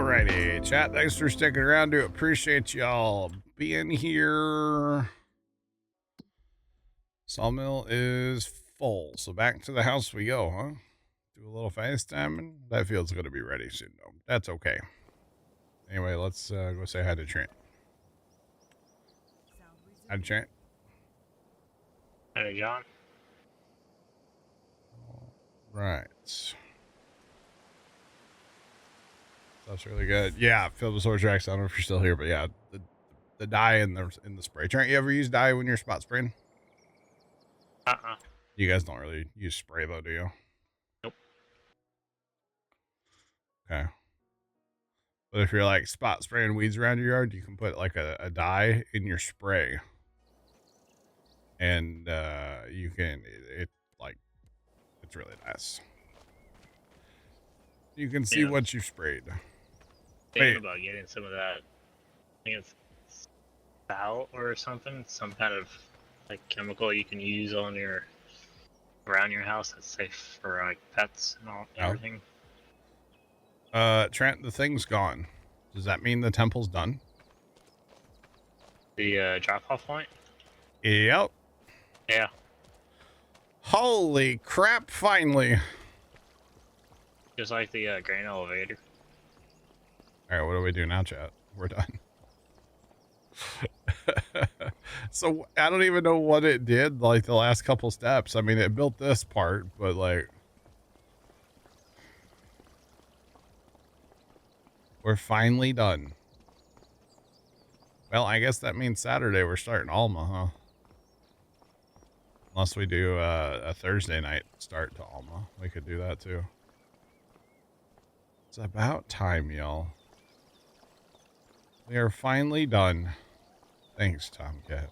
Alrighty, chat. Thanks for sticking around. Do appreciate y'all being here. Sawmill is full, so back to the house we go, huh? Do a little FaceTime, and that field's gonna be ready soon, though. That's okay. Anyway, let's go say hi to Trent. Hi, Trent. Hey, John. All right. That's really good. Yeah, Field of Sword Tracks. I don't know if you're still here, but yeah, the dye in the spray. Trent, you ever use dye when you're spot spraying? You guys don't really use spray though, do you? Nope. Okay. But if you're like spot spraying weeds around your yard, you can put like a dye in your spray, and you can it's really nice. You can see what you sprayed. Thinking about getting some of that. I think it's Plow or something. Some kind of like chemical you can use on around your house that's safe for like pets and all everything. Trent, the thing's gone. Does that mean the temple's done? The drop-off point? Yep. Yeah. Holy crap, finally. Just like the grain elevator. All right, what do we do now, chat? We're done. So I don't even know what it did, like the last couple steps. I mean, it built this part, but like we're finally done. Well, I guess that means Saturday we're starting Alma, huh? Unless we do a Thursday night start to Alma. We could do that too. It's about time, y'all. We are finally done. Thanks, Tomcat.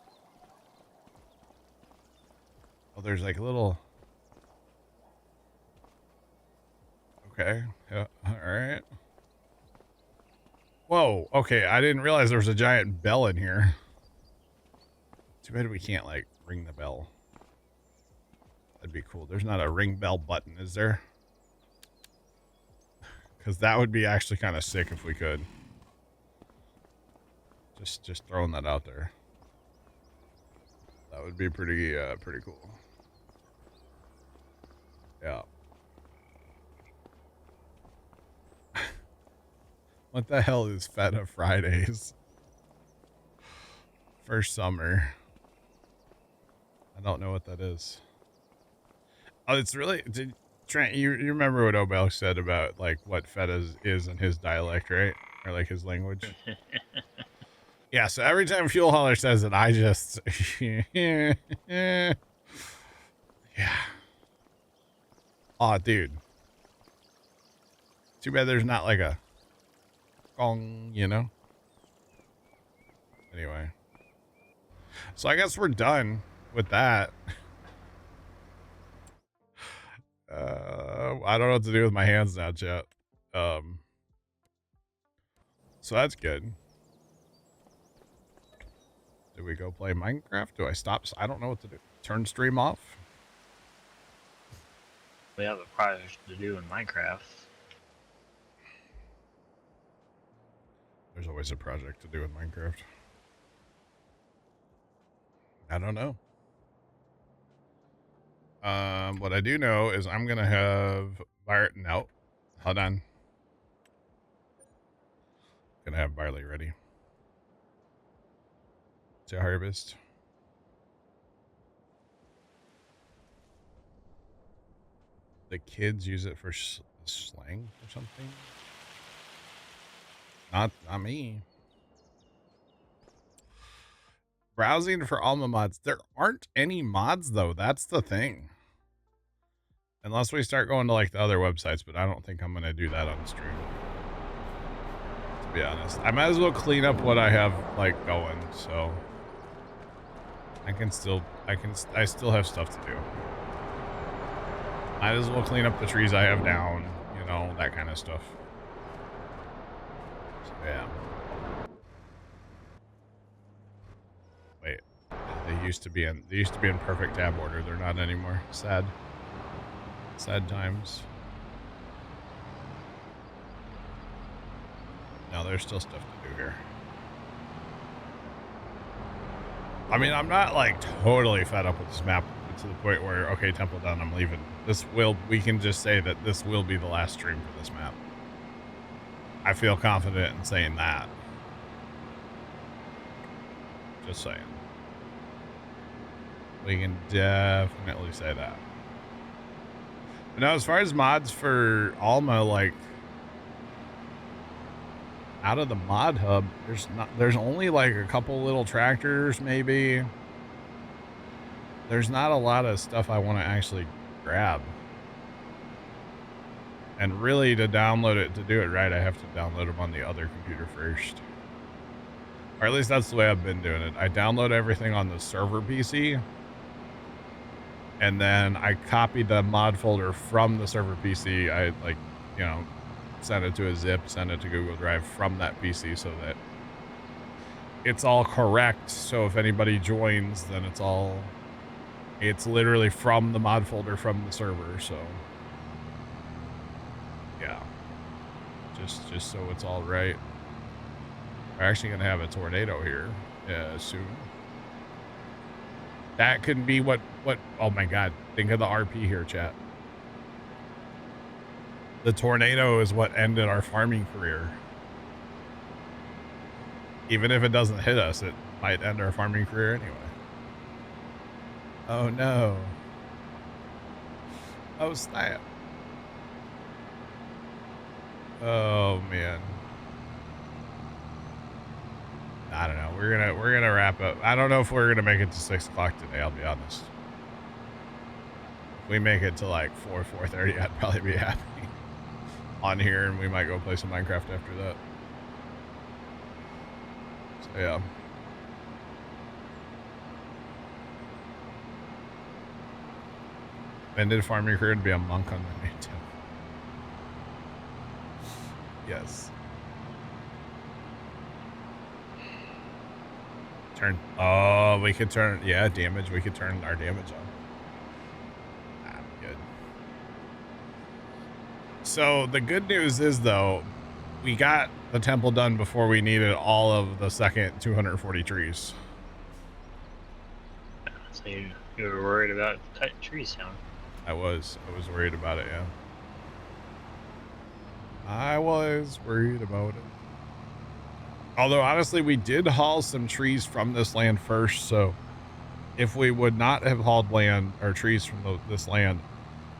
Oh, there's like a little... Okay. Yeah, all right. Whoa. Okay, I didn't realize there was a giant bell in here. Too bad we can't, like, ring the bell. That'd be cool. There's not a ring bell button, is there? Because that would be actually kind of sick if we could. Just throwing that out there. That would be pretty cool. Yeah. What the hell is Feta Fridays? For summer. I don't know what that is. Oh, it's really... Trent, you remember what Obel said about, like, what Feta is in his dialect, right? Or, like, his language? Yeah, so every time Fuel Hauler says it, I just... yeah. Aw, dude. Too bad there's not, like, a... gong, you know? Anyway. So I guess we're done with that. I don't know what to do with my hands now, chat. So that's good. Do we go play Minecraft? Do I stop? I don't know what to do. Turn stream off? We have a project to do in Minecraft. There's always a project to do in Minecraft. I don't know. What I do know is I'm gonna have no, hold on. Gonna have barley ready to harvest. The kids use it for slang or something. Not me. Browsing for Alma mods. There aren't any mods though. That's the thing. Unless we start going to like the other websites, but I don't think I'm gonna do that on stream. To be honest, I might as well clean up what I have like going. So I still have stuff to do. Might as well clean up the trees I have down. You know, that kind of stuff. So, yeah. Wait, they used to be in perfect tab order. They're not anymore. Sad times. no, there's still stuff to do here. I mean, I'm not like totally fed up with this map to the point where, okay, Temple done, I'm leaving. We can just say that this will be the last stream for this map. I feel confident in saying that. Just saying. We can definitely say that. But now, as far as mods for Alma, like, out of the mod hub, there's only like a couple little tractors, maybe. There's not a lot of stuff I want to actually grab. And really, to download it, to do it right, I have to download them on the other computer first. Or at least that's the way I've been doing it. I download everything on the server PC. And then I copy the mod folder from the server PC. I, like, you know, send it to a zip, send it to Google Drive from that PC so that it's all correct. So if anybody joins, then it's literally from the mod folder from the server. So yeah, just so it's all right. We're actually gonna have a tornado here soon. That could be what oh my god, think of the RP here, chat. The tornado is what ended our farming career. Even if it doesn't hit us, it might end our farming career anyway. Oh no. Oh snap. Oh man. I don't know. We're gonna wrap up. I don't know if we're gonna make it to 6 o'clock today, I'll be honest. If we make it to like 4:30, I'd probably be happy on here, and we might go play some Minecraft after that. So yeah. Ended farming career to be a monk on the main too. Yes. Oh, we could turn, yeah, damage. We could turn our damage on. Good. So the good news is, though, we got the temple done before we needed all of the second 240 trees. So you were worried about cutting trees down. I was worried about it, yeah. I was worried about it. Although, honestly, we did haul some trees from this land first, so if we would not have hauled land or trees from this land,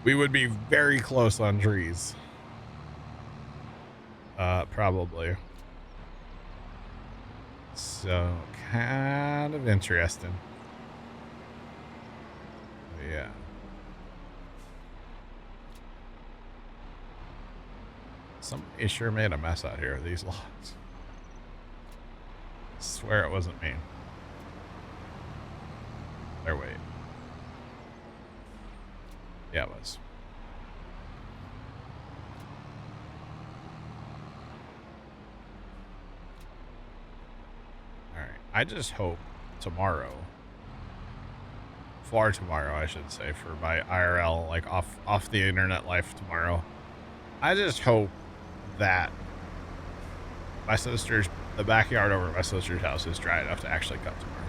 we would be very close on trees. Probably. So, kind of interesting. Yeah. Somebody sure made a mess out here of these logs. I swear it wasn't me. There, wait. Yeah, it was. Alright. I just hope tomorrow, for tomorrow, I should say, for my IRL, like off the internet life tomorrow, I just hope that my sister's, the backyard over at my sister's house is dry enough to actually cut tomorrow.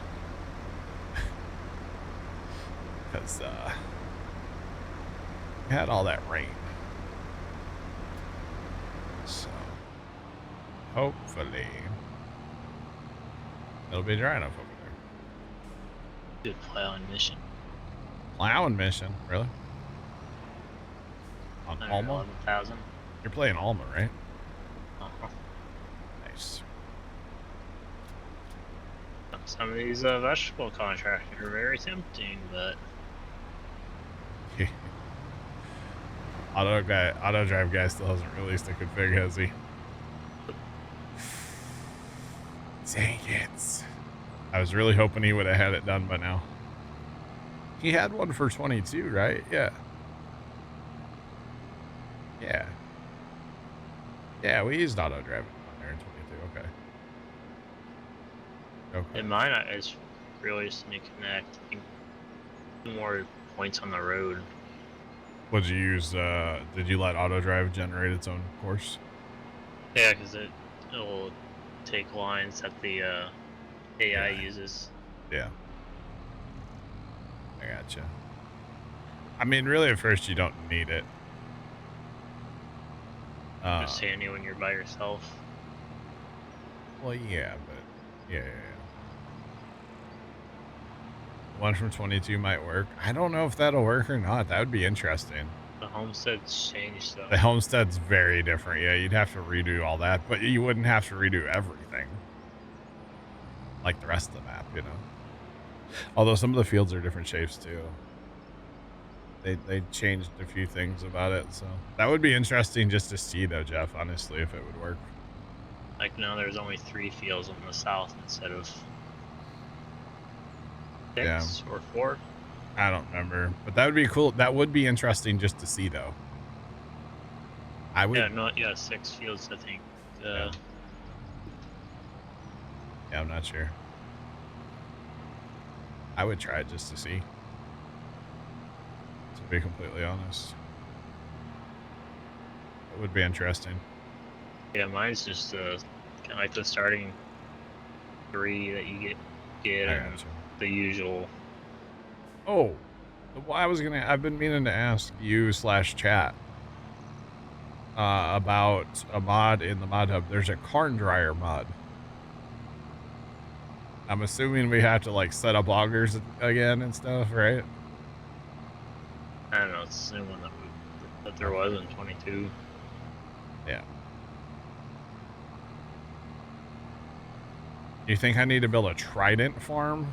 Because we had all that rain. So hopefully it'll be dry enough over there. Good plowing mission. Plowing mission, really? On Alma? 11,000. You're playing Alma, right? Uh-huh. Nice. Some of these vegetable contracts are very tempting, but Auto drive guy still hasn't released a config, has he? Dang it. I was really hoping he would have had it done by now. He had one for 22, right? Yeah. Yeah. Yeah, we used auto drive on there in 22. Okay. Okay. in mine, it's really just to connect more points on the road. What did you use? Did you let auto drive generate its own course? Yeah, because it it'll take lines that the AI uses. Yeah. I gotcha. I mean, really, at first, you don't need it. Just handy when you're by yourself. Well, yeah, but yeah. One from 22 might work. I don't know if that'll work or not. That would be interesting. The homestead's changed though. The homestead's very different. Yeah, you'd have to redo all that, but you wouldn't have to redo everything. Like the rest of the map, you know. Although some of the fields are different shapes too. They changed a few things about it, so that would be interesting just to see though, Jeff, honestly, if it would work. Like now there's only 3 fields in the south instead of 6 or 4. I don't remember, but that would be cool. That would be interesting just to see though. I would. Yeah, 6 fields, I think. Yeah, I'm not sure. I would try it just to see. To be completely honest, it would be interesting. Yeah, mine's just kind of like the starting 3 that you get and the usual. Oh, well, I've been meaning to ask you /chat about a mod in the mod hub. There's a corn dryer mod. I'm assuming we have to like set up augers again and stuff, right? I don't know, it's the same one that there was in 22. Yeah. You think I need to build a trident farm?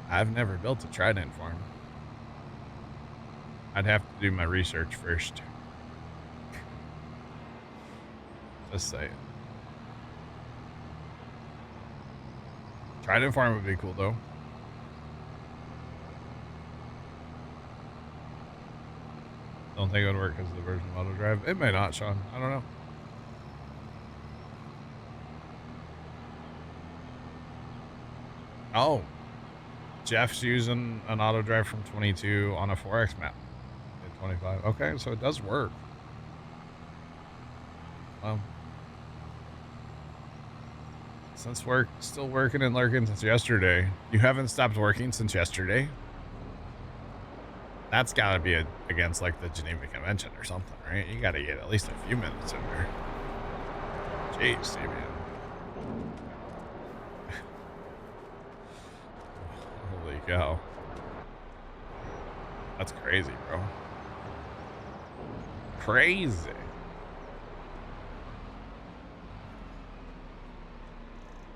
I've never built a trident farm. I'd have to do my research first. Just saying. Trident farm would be cool though. Don't think it would work because of the version of auto drive. It may not, Sean. I don't know. Oh, Jeff's using an auto drive from 22 on a 4X map at 25. Okay, so it does work. Well, since we're still working and lurking since yesterday, you haven't stopped working since yesterday. That's got to be against like the Geneva Convention or something, right? You got to get at least a few minutes in there. Jeez, man. Holy cow. That's crazy, bro. Crazy.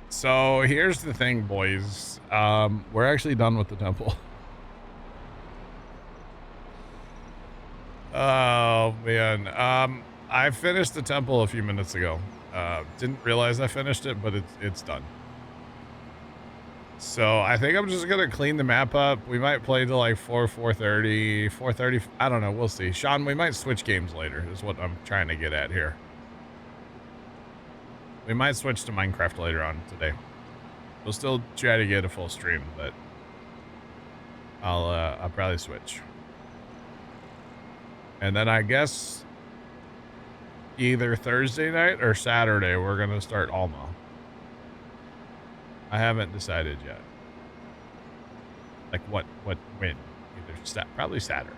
So here's the thing, boys. We're actually done with the temple. Oh man. I finished the temple a few minutes ago. Didn't realize I finished it, but it's done. So I think I'm just gonna clean the map up. We might play to like 4:30. I don't know. We'll see. Sean, we might switch games later. Is what I'm trying to get at here. We might switch to Minecraft later on today. We'll still try to get a full stream, but I'll probably switch. And then I guess either Thursday night or Saturday we're gonna start Alma. I haven't decided yet. Like when? Either probably Saturday.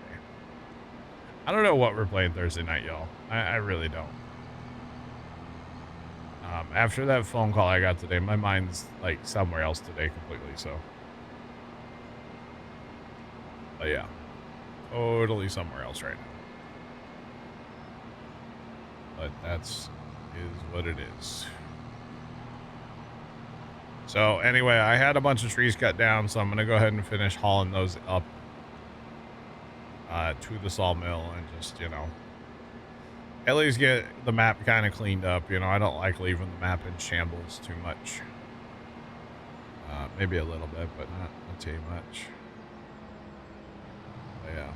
I don't know what we're playing Thursday night, y'all. I really don't. After that phone call I got today, my mind's like somewhere else today completely. So, but yeah, totally somewhere else right now. But is what it is. So anyway, I had a bunch of trees cut down, so I'm going to go ahead and finish hauling those up to the sawmill and just, you know, at least get the map kind of cleaned up. You know, I don't like leaving the map in shambles too much. Maybe a little bit, but not too much. But yeah.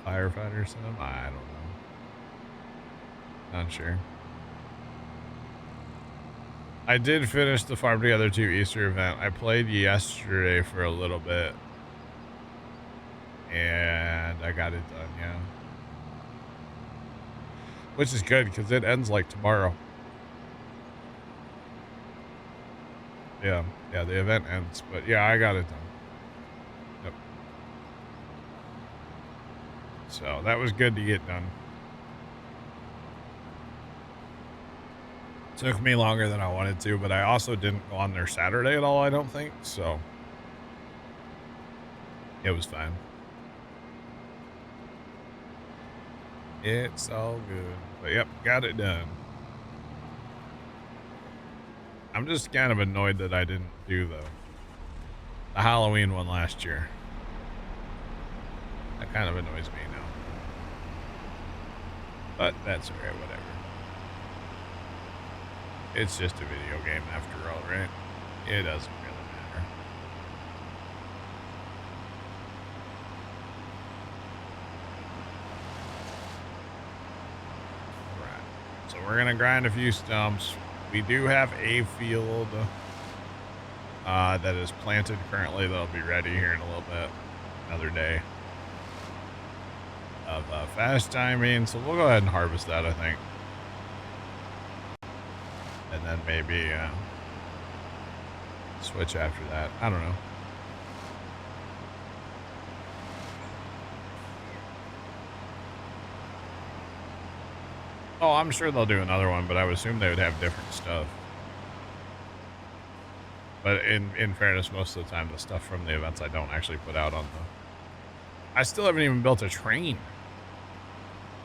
Firefighter sim? I don't know. Not sure. I did finish the Farm Together 2 Easter event. I played yesterday for a little bit. And I got it done, yeah. Which is good because it ends like tomorrow. Yeah, yeah, the event ends, but yeah, I got it done. Yep. So that was good to get done. Took me longer than I wanted to, but I also didn't go on there Saturday at all, I don't think, so it was fine. It's all good. But yep, got it done. I'm just kind of annoyed that I didn't do the Halloween one last year. That kind of annoys me now. But that's alright, whatever. It's just a video game after all, right? It doesn't really matter. Alright. So we're gonna grind a few stumps. We do have a field that is planted currently that'll be ready here in a little bit. Another day of fast timing. So we'll go ahead and harvest that, I think. And then maybe switch after that. I don't know. Oh, I'm sure they'll do another one, but I would assume they would have different stuff. But in fairness, most of the time, the stuff from the events I don't actually put out on the... I still haven't even built a train.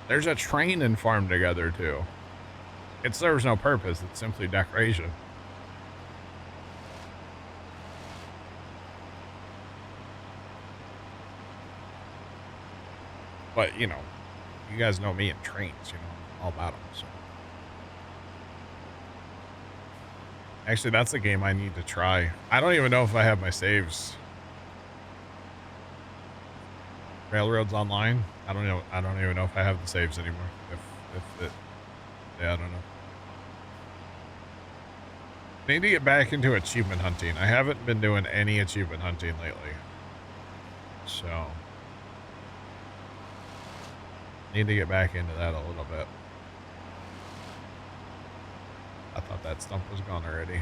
There's a train in Farm Together, too. It serves no purpose. It's simply decoration. But, you know, you guys know me and trains, you know, all about them, so. Actually, that's the game I need to try. I don't even know if I have my saves. Railroads Online? I don't know. I don't even know if I have the saves anymore. If it, yeah, I don't know. Need to get back into achievement hunting. I haven't been doing any achievement hunting lately. So need to get back into that a little bit. I thought that stump was gone already.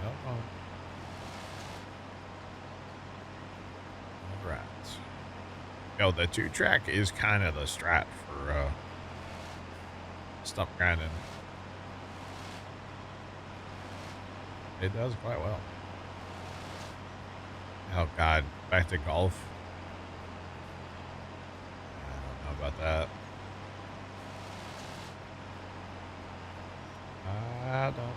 Yeah. All right. Yo, the 2-track is kind of the strat for stump grinding. It does quite well. Oh God, back to golf. I don't know about that. I don't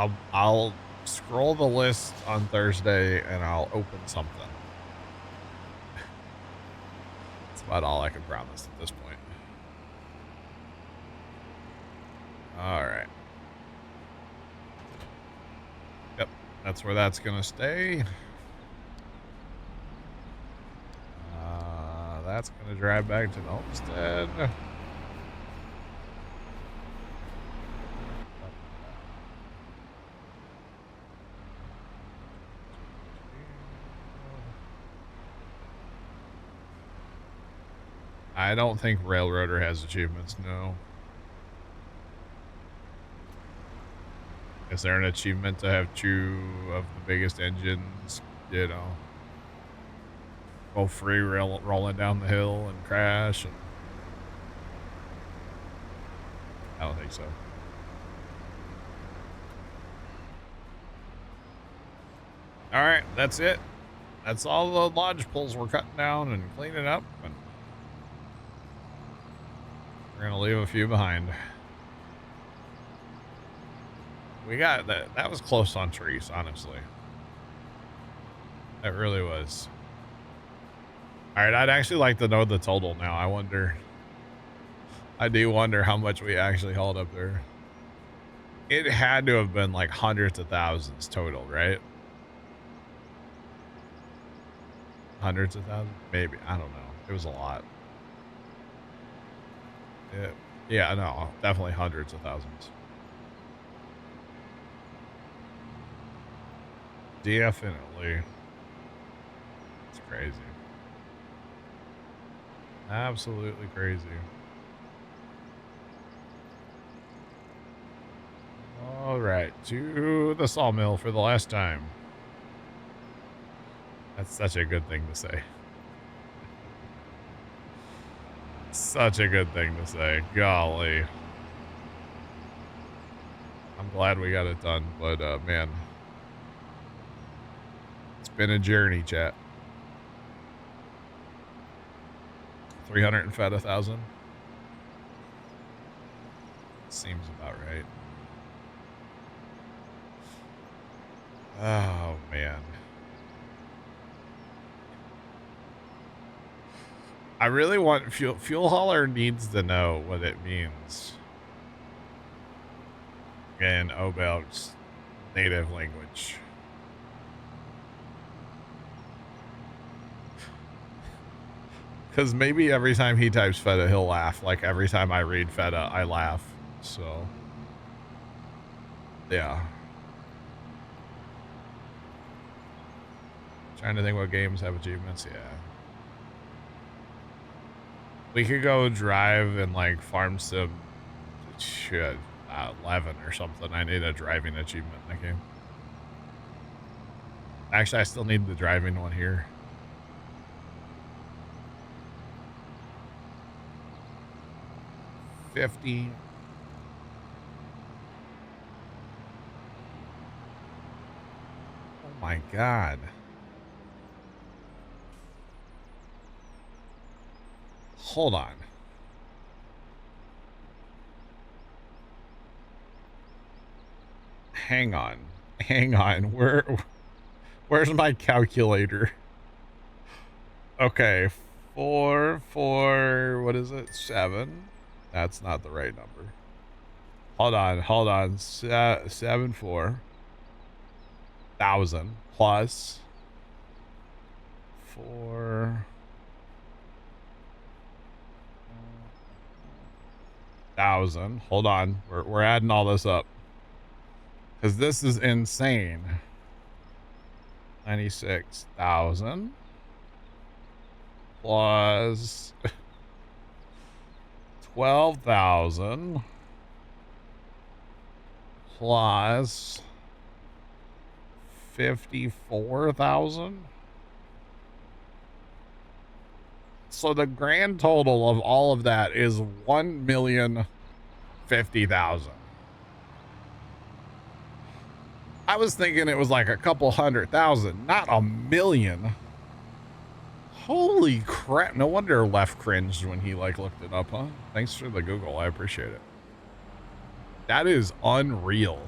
know. I'll scroll the list on Thursday and I'll open something. That's about all I can promise at this point. All right. Yep, that's where that's gonna stay. That's gonna drive back to the homestead. I don't think Railroader has achievements, no. Is there an achievement to have 2 of the biggest engines, you know, go free rolling down the hill and crash? And I don't think so. All right, that's it. That's all the lodge poles we're cutting down and cleaning up, and we're gonna leave a few behind. We got that. That was close on trees, honestly. That really was. All right, I'd actually like to know the total now. I do wonder how much we actually hauled up there. It had to have been like hundreds of thousands total, right? Hundreds of thousands? Maybe. I don't know. It was a lot. Yeah. Yeah, no, definitely hundreds of thousands. Definitely. It's crazy. Absolutely crazy. All right, to the sawmill for the last time. That's such a good thing to say. Such a good thing to say. Golly. I'm glad we got it done, but man, it's been a journey, chat. 300 and fed 1,000. Seems about right. Oh man. I really want fuel hauler needs to know what it means in Obel's native language. Because maybe every time he types feta, he'll laugh. Like every time I read feta, I laugh. So, yeah. Trying to think what games have achievements. Yeah. We could go drive and like farm sim. Shit. 11 or something. I need a driving achievement in the game. Actually, I still need the driving one here. $50. Oh my god. Hold on. Hang on. Hang on. Where's my calculator? Okay. 4, what is it? 7. That's not the right number. Hold on. 74,000 plus 4,000. Hold on. We're adding all this up. Because this is insane. 96,000 plus 12,000 plus 54,000. So the grand total of all of that is 1,050,000. I was thinking it was like a couple 100,000, not a million. Holy crap. No wonder Left cringed when he like looked it up, huh? Thanks for the Google. I appreciate it. That is unreal.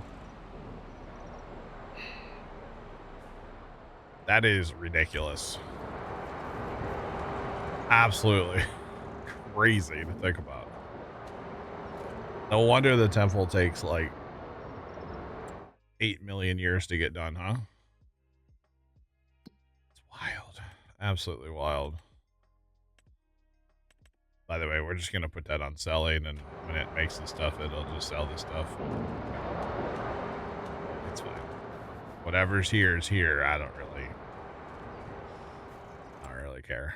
That is ridiculous. Absolutely crazy to think about. No wonder the temple takes like 8 million years to get done, huh? It's wild. Absolutely wild. By the way, we're just going to put that on selling, and when it makes the stuff, it'll just sell the stuff. It's fine. Whatever's here is here. I don't really care.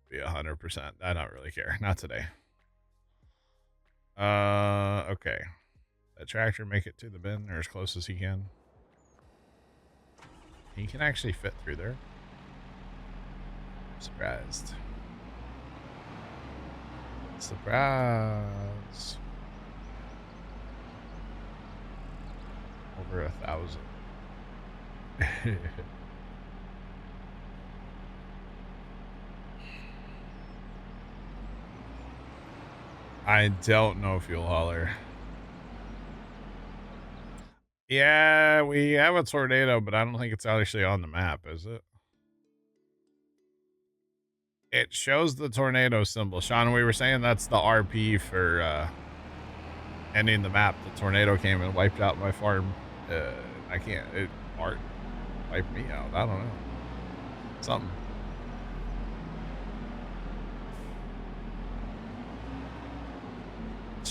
Be 100%. I don't really care. Not today. Okay. That tractor make it to the bin, or as close as he can. He can actually fit through there. Surprised. Surprise. Over 1,000. I don't know, fuel hauler. Yeah, we have a tornado, but I don't think it's actually on the map, is it? It shows the tornado symbol. Sean, we were saying that's the RP for ending the map. The tornado came and wiped out my farm. I can't. It wiped me out. I don't know. Something.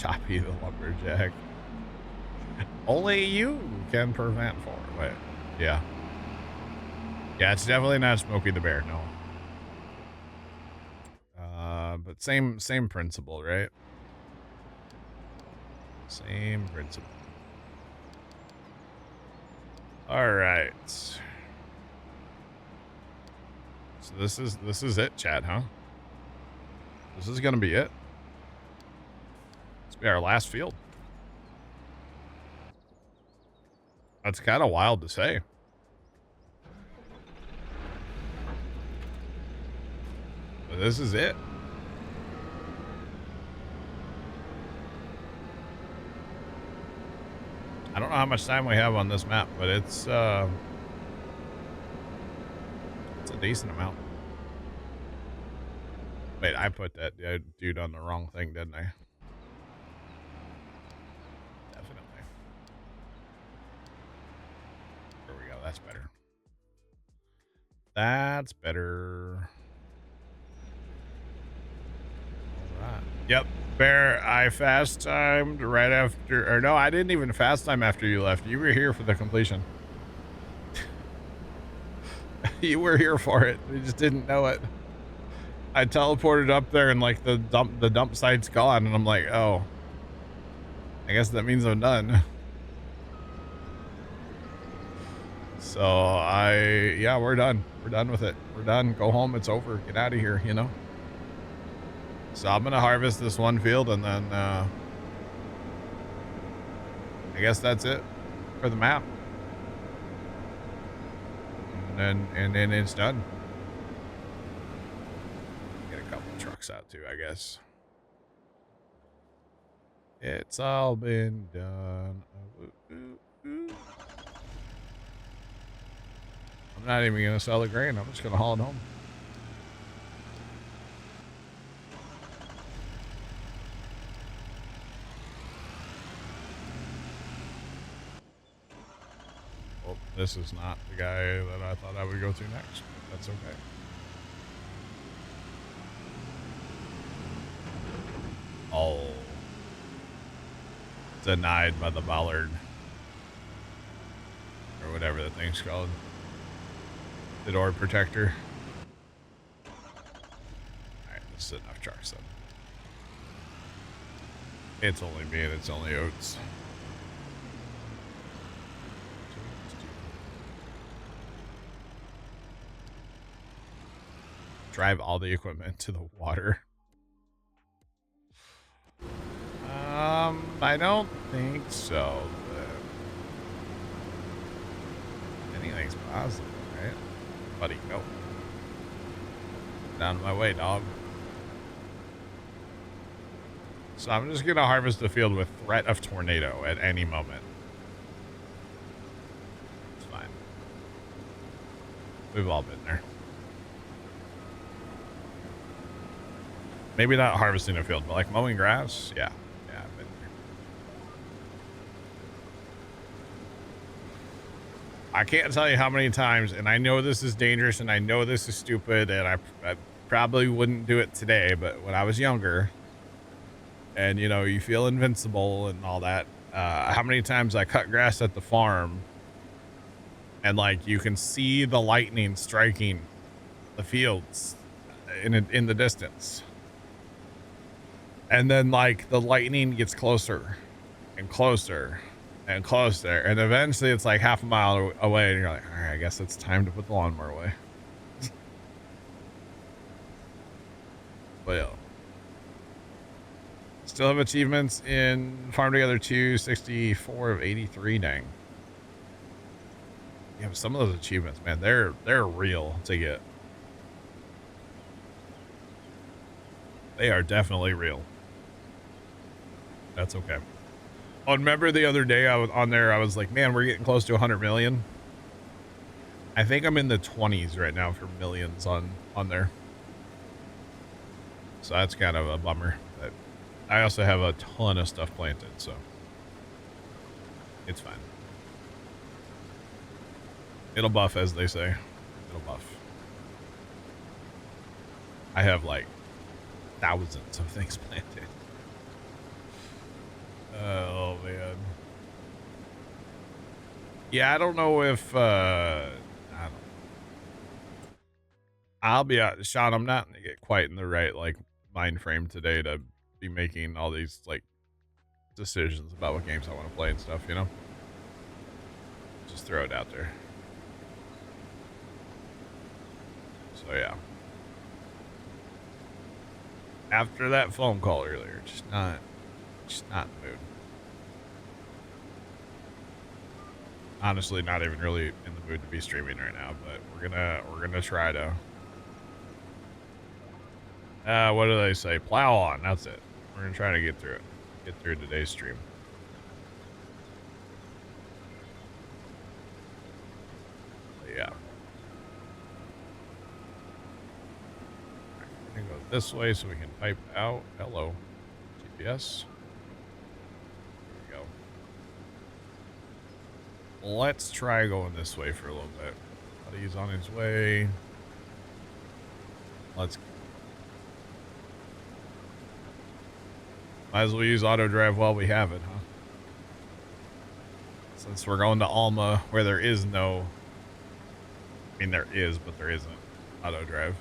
Choppy the lumberjack. Only you can prevent for it. Wait, yeah. Yeah, it's definitely not Smokey the Bear, no. But same principle, right? Same principle. All right. So this is it, chat, huh? This is gonna be it. This will be our last field. That's kind of wild to say. But this is it. I don't know how much time we have on this map, but it's a decent amount. Wait, I put that dude on the wrong thing, didn't I? Definitely. There we go. That's better. That's better. All right. Yep. Bear, I fast timed right after, or no, I didn't even fast time after you left. You were here for the completion. You were here for it. You just didn't know it. I teleported up there and like the dump site's gone, and I'm like, oh, I guess that means I'm done. So yeah, we're done. We're done with it. We're done. Go home. It's over. Get out of here, you know? So I'm going to harvest this one field, and then I guess that's it for the map. And then it's done. Get a couple trucks out too, I guess. It's all been done. I'm not even going to sell the grain. I'm just going to haul it home. Well, this is not the guy that I thought I would go to next, but that's okay. Oh. Denied by the bollard. Or whatever the thing's called. The door protector. Alright, this is enough trucks then. It's only me and it's only oats. Drive all the equipment to the water. I don't think so. But anything's possible, right? Buddy, go. Down my way, dog. So I'm just gonna harvest the field with threat of tornado at any moment. It's fine. We've all been there. Maybe not harvesting a field, but like mowing grass, yeah. Yeah, I've been there. I can't tell you how many times, and I know this is dangerous and I know this is stupid, and I probably wouldn't do it today, but when I was younger, and you know, you feel invincible and all that, how many times I cut grass at the farm, and like you can see the lightning striking the fields in the distance. And then like the lightning gets closer and closer and closer. And eventually it's like half a mile away. And you're like, all right, I guess it's time to put the lawnmower away. Well, still have achievements in Farm Together 2, 64 of 83. Dang. Yeah, but some of those achievements, man, they're real to get. They are definitely real. That's okay. Oh, remember the other day I was on there, I was like, man, we're getting close to 100 million. I think I'm in the 20s right now for millions on there. So that's kind of a bummer. But I also have a ton of stuff planted, so it's fine. It'll buff, as they say. It'll buff. I have like thousands of things planted. Oh man. Yeah, I don't know if I don't, I'll be honest, Sean, I'm not quite in the right like mind frame today to be making all these like decisions about what games I want to play and stuff, you know? Just throw it out there. So yeah. After that phone call earlier, just not in the mood. Honestly, not even really in the mood to be streaming right now, but we're gonna try to what do they say? Plow on, that's it. We're gonna try to get through it. Get through today's stream. But yeah. We're gonna go this way so we can pipe out. Hello. GPS. There we go. Let's try going this way for a little bit. Buddy's on his way. Let's might as well use auto drive while we have it, huh? Since we're going to Alma where there is no, I mean there is, but there isn't auto drive.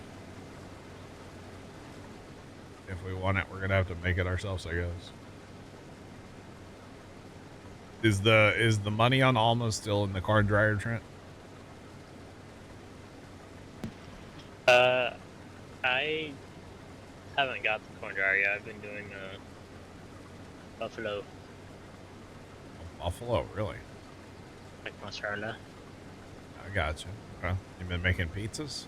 If we want it, we're gonna have to make it ourselves, I guess. Is the money on Alma still in the car dryer, Trent? I haven't got the corn dryer yet. I've been doing buffalo. Oh, buffalo, really? Like mozzarella. I got you. Okay. You been making pizzas?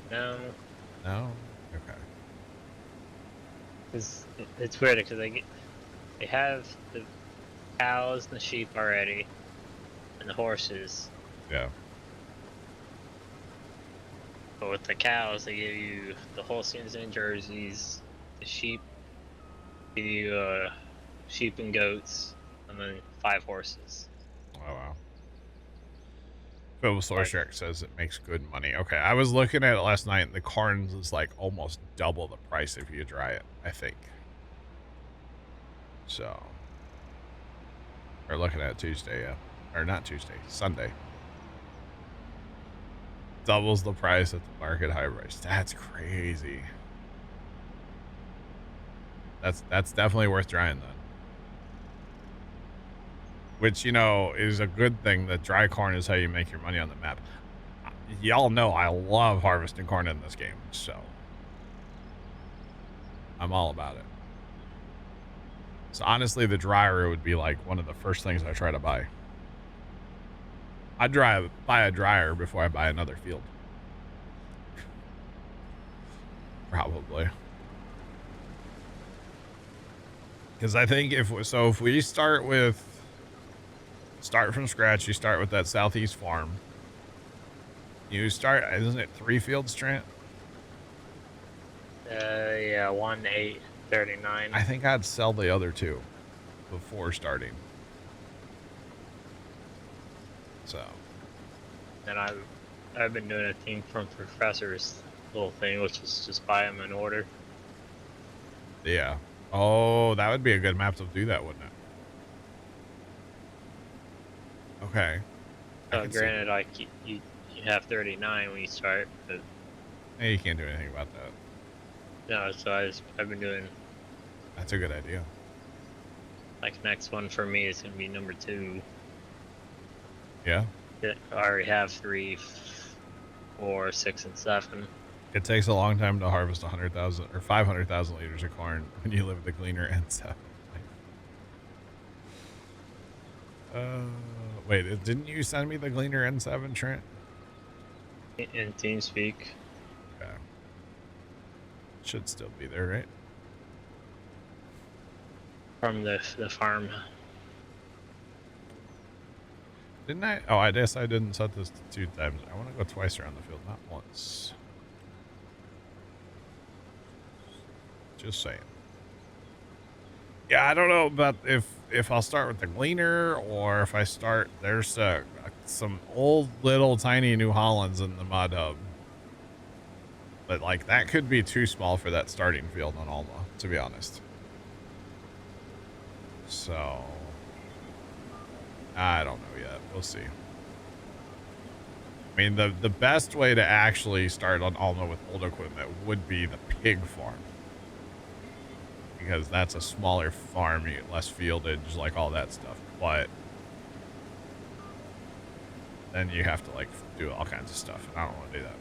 No. No. Okay. It's weird because they have the cows and the sheep already, and the horses. Yeah. But with the cows, they give you the Holsteins and Jerseys. The sheep give you sheep and goats, and then 5 horses. Oh wow. Phil Source Shark says it makes good money. Okay, I was looking at it last night, and the corn is like almost double the price if you dry it, I think. So, we're looking at Tuesday, yeah. Or not Tuesday, Sunday. Doubles the price at the market high price. That's crazy. That's definitely worth drying then. Which, you know, is a good thing that dry corn is how you make your money on the map. Y'all know I love harvesting corn in this game, so I'm all about it. So honestly, the dryer would be like one of the first things I try to buy. I'd buy a dryer before I buy another field. Probably. Because I think if we start from scratch, you start with that southeast farm. You start, isn't it 3 fields, Trent? Yeah, 1, 8, 39. I think I'd sell the other 2 before starting. So. And I've been doing a thing from Professor's little thing, which is just buy them in order. Yeah. Oh, that would be a good map to do that, wouldn't it? Okay. Granted, like you have 39 when you start, but hey, you can't do anything about that. no. So I've been doing. That's a good idea. Like next one for me is gonna be number 2. Yeah. I already have 3, 4, 6, and 7. It takes a long time to harvest 100,000 or 500,000 liters of corn when you live at the cleaner N7. Wait, didn't you send me the Gleaner N7, Trent? In TeamSpeak. Yeah. Should still be there, right? From the farm. Didn't I? Oh, I guess I didn't set this to 2 times. I want to go twice around the field, not once. Just saying. Yeah, I don't know about if I'll start with the Gleaner or if I start. There's some old little tiny New Hollands in the mod hub, but like that could be too small for that starting field on Alma, to be honest. So I don't know yet. We'll see. I mean, the best way to actually start on Alma with old equipment would be the pig farm. Because that's a smaller farm, you get less fieldage, like all that stuff. But then you have to like do all kinds of stuff, and I don't want to do that.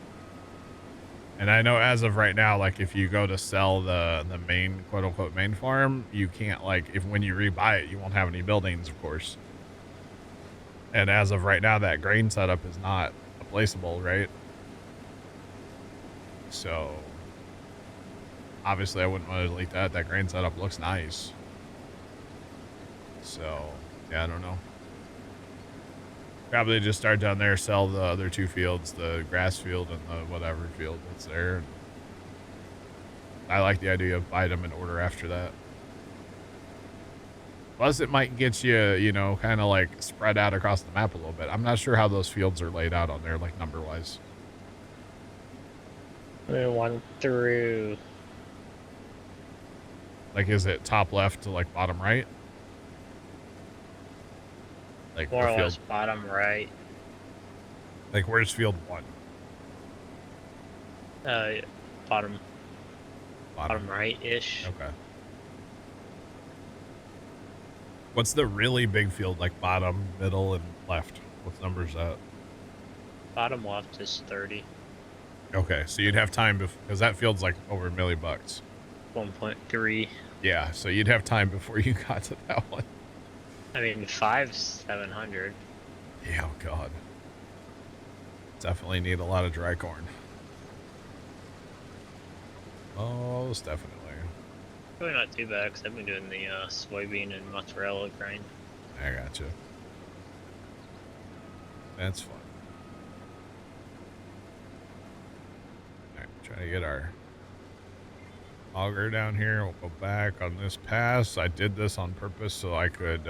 And I know as of right now, like if you go to sell the main quote unquote main farm, you can't like if when you rebuy it, you won't have any buildings, of course. And as of right now, that grain setup is not replaceable, right? So obviously I wouldn't want to delete that. That grain setup looks nice. So yeah, I don't know. Probably just start down there, sell the other two fields, the grass field and the whatever field that's there. I like the idea of buying them in order after that. Plus, it might get you, you know, kind of like spread out across the map a little bit. I'm not sure how those fields are laid out on there, like number-wise. 1 through... Like, is it top left to like bottom right? Like more or less bottom right. Like, where's field 1? Bottom right-ish. Okay. What's the really big field, like bottom, middle, and left? What number is that? Bottom left is 30. Okay, so you'd have time because that field's like over $1 million. 1.3. Yeah, so you'd have time before you got to that one. I mean, 5's 700. Yeah, oh god. Definitely need a lot of dry corn. Most definitely. Really not too bad, because I've been doing the soybean and mozzarella grind. I gotcha. That's fun. Alright, try to get our auger down here. We'll go back on this pass. I did this on purpose so I could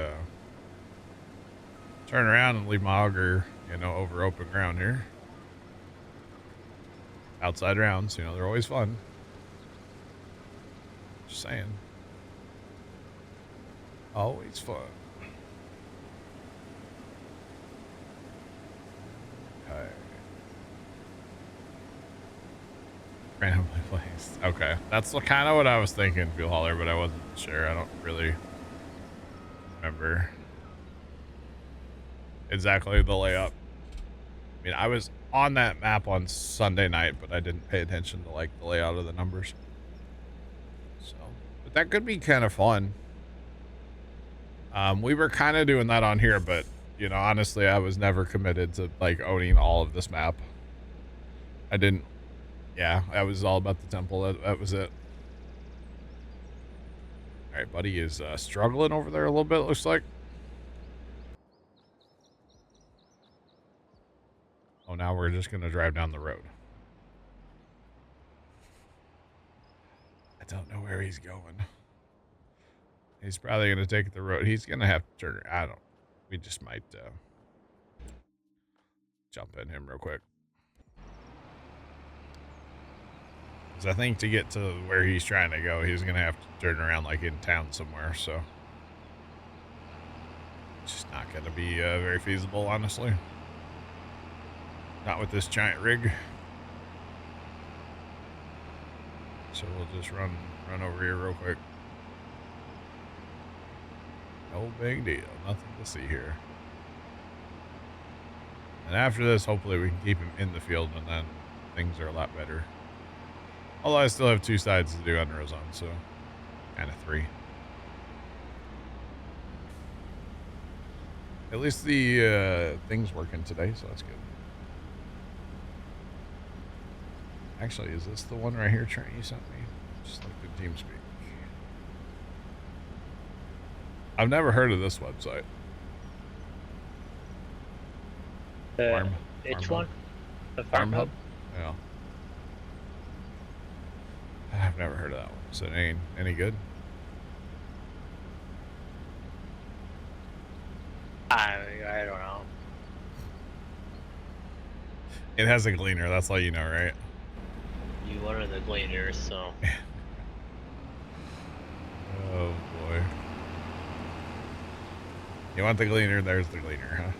turn around and leave my auger, you know, over open ground here. Outside rounds, you know, they're always fun. Just saying. Always fun. Okay. Randomly placed. Okay. That's kind of what I was thinking, fuel hauler, but I wasn't sure. I don't really remember exactly the layout. I mean, I was on that map on Sunday night, but I didn't pay attention to like the layout of the numbers. So, but that could be kind of fun. We were kind of doing that on here, but you know, honestly, I was never committed to like owning all of this map. I didn't. Yeah, I was all about the temple. That was it. All right, buddy is struggling over there a little bit. It looks like. Oh, now we're just gonna drive down the road. I don't know where he's going. He's probably gonna take the road. He's gonna have to turn. I don't. We just might jump in him real quick. Because I think to get to where he's trying to go, he's gonna have to turn around like in town somewhere. So it's just not gonna be very feasible, honestly. Not with this giant rig. So we'll just run over here real quick. No big deal. Nothing to see here. And after this, hopefully we can keep him in the field, and then things are a lot better. Although I still have 2 sides to do on Rozone, so kind of 3. At least the thing's working today, so that's good. Actually, is this the one right here, Trent, you sent me? Just like the TeamSpeak. I've never heard of this website. Which one? The Farm Hub? Yeah. I've never heard of that one. Is it any good? I don't know. It has a gleaner, that's all you know, right? You one of the gleaners, so. Oh boy. You want the gleaner? There's the gleaner, huh?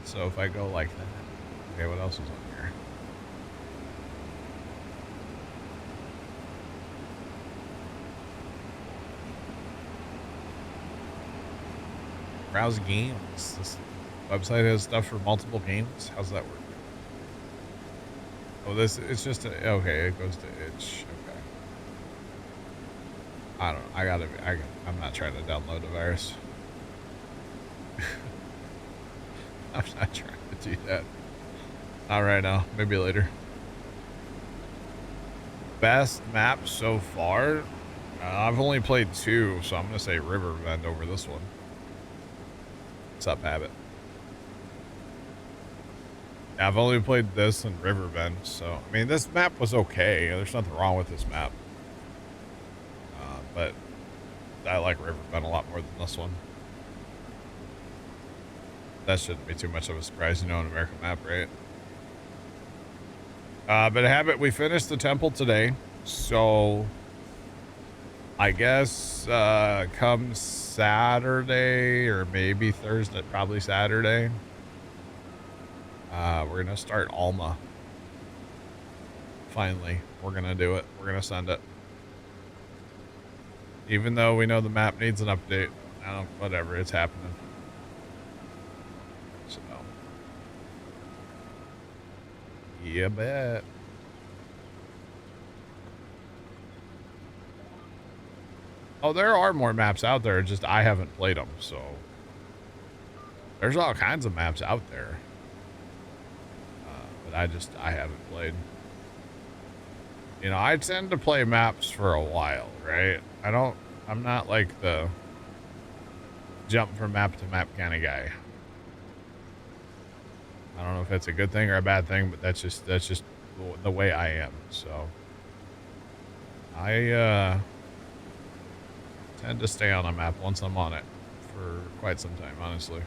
So if I go like that. Okay, what else is on here? Browse games. This website has stuff for multiple games. How's that work? Oh, this, it's just a, okay, it goes to itch. Okay. I don't know. I'm not trying to download a virus. I'm not trying to do that. Not right now. Maybe later. Best map so far? I've only played 2, so I'm going to say Riverbend over this one. What's up, Habit? Yeah, I've only played this and Riverbend, so... I mean, this map was okay. There's nothing wrong with this map. But I like Riverbend a lot more than this one. That shouldn't be too much of a surprise, you know, an American map, right? But Habit, we finished the temple today, so... I guess, come Saturday, or maybe Thursday, probably Saturday, we're gonna start Alma. Finally, we're gonna do it. We're gonna send it. Even though we know the map needs an update. I don't, whatever, it's happening. So. Yeah, bet. Oh, there are more maps out there, just I haven't played them, so. There's all kinds of maps out there. But I haven't played. You know, I tend to play maps for a while, right? I'm not like the jump from map to map kind of guy. I don't know if that's a good thing or a bad thing, but that's just the way I am. So I tend to stay on a map once I'm on it for quite some time, honestly.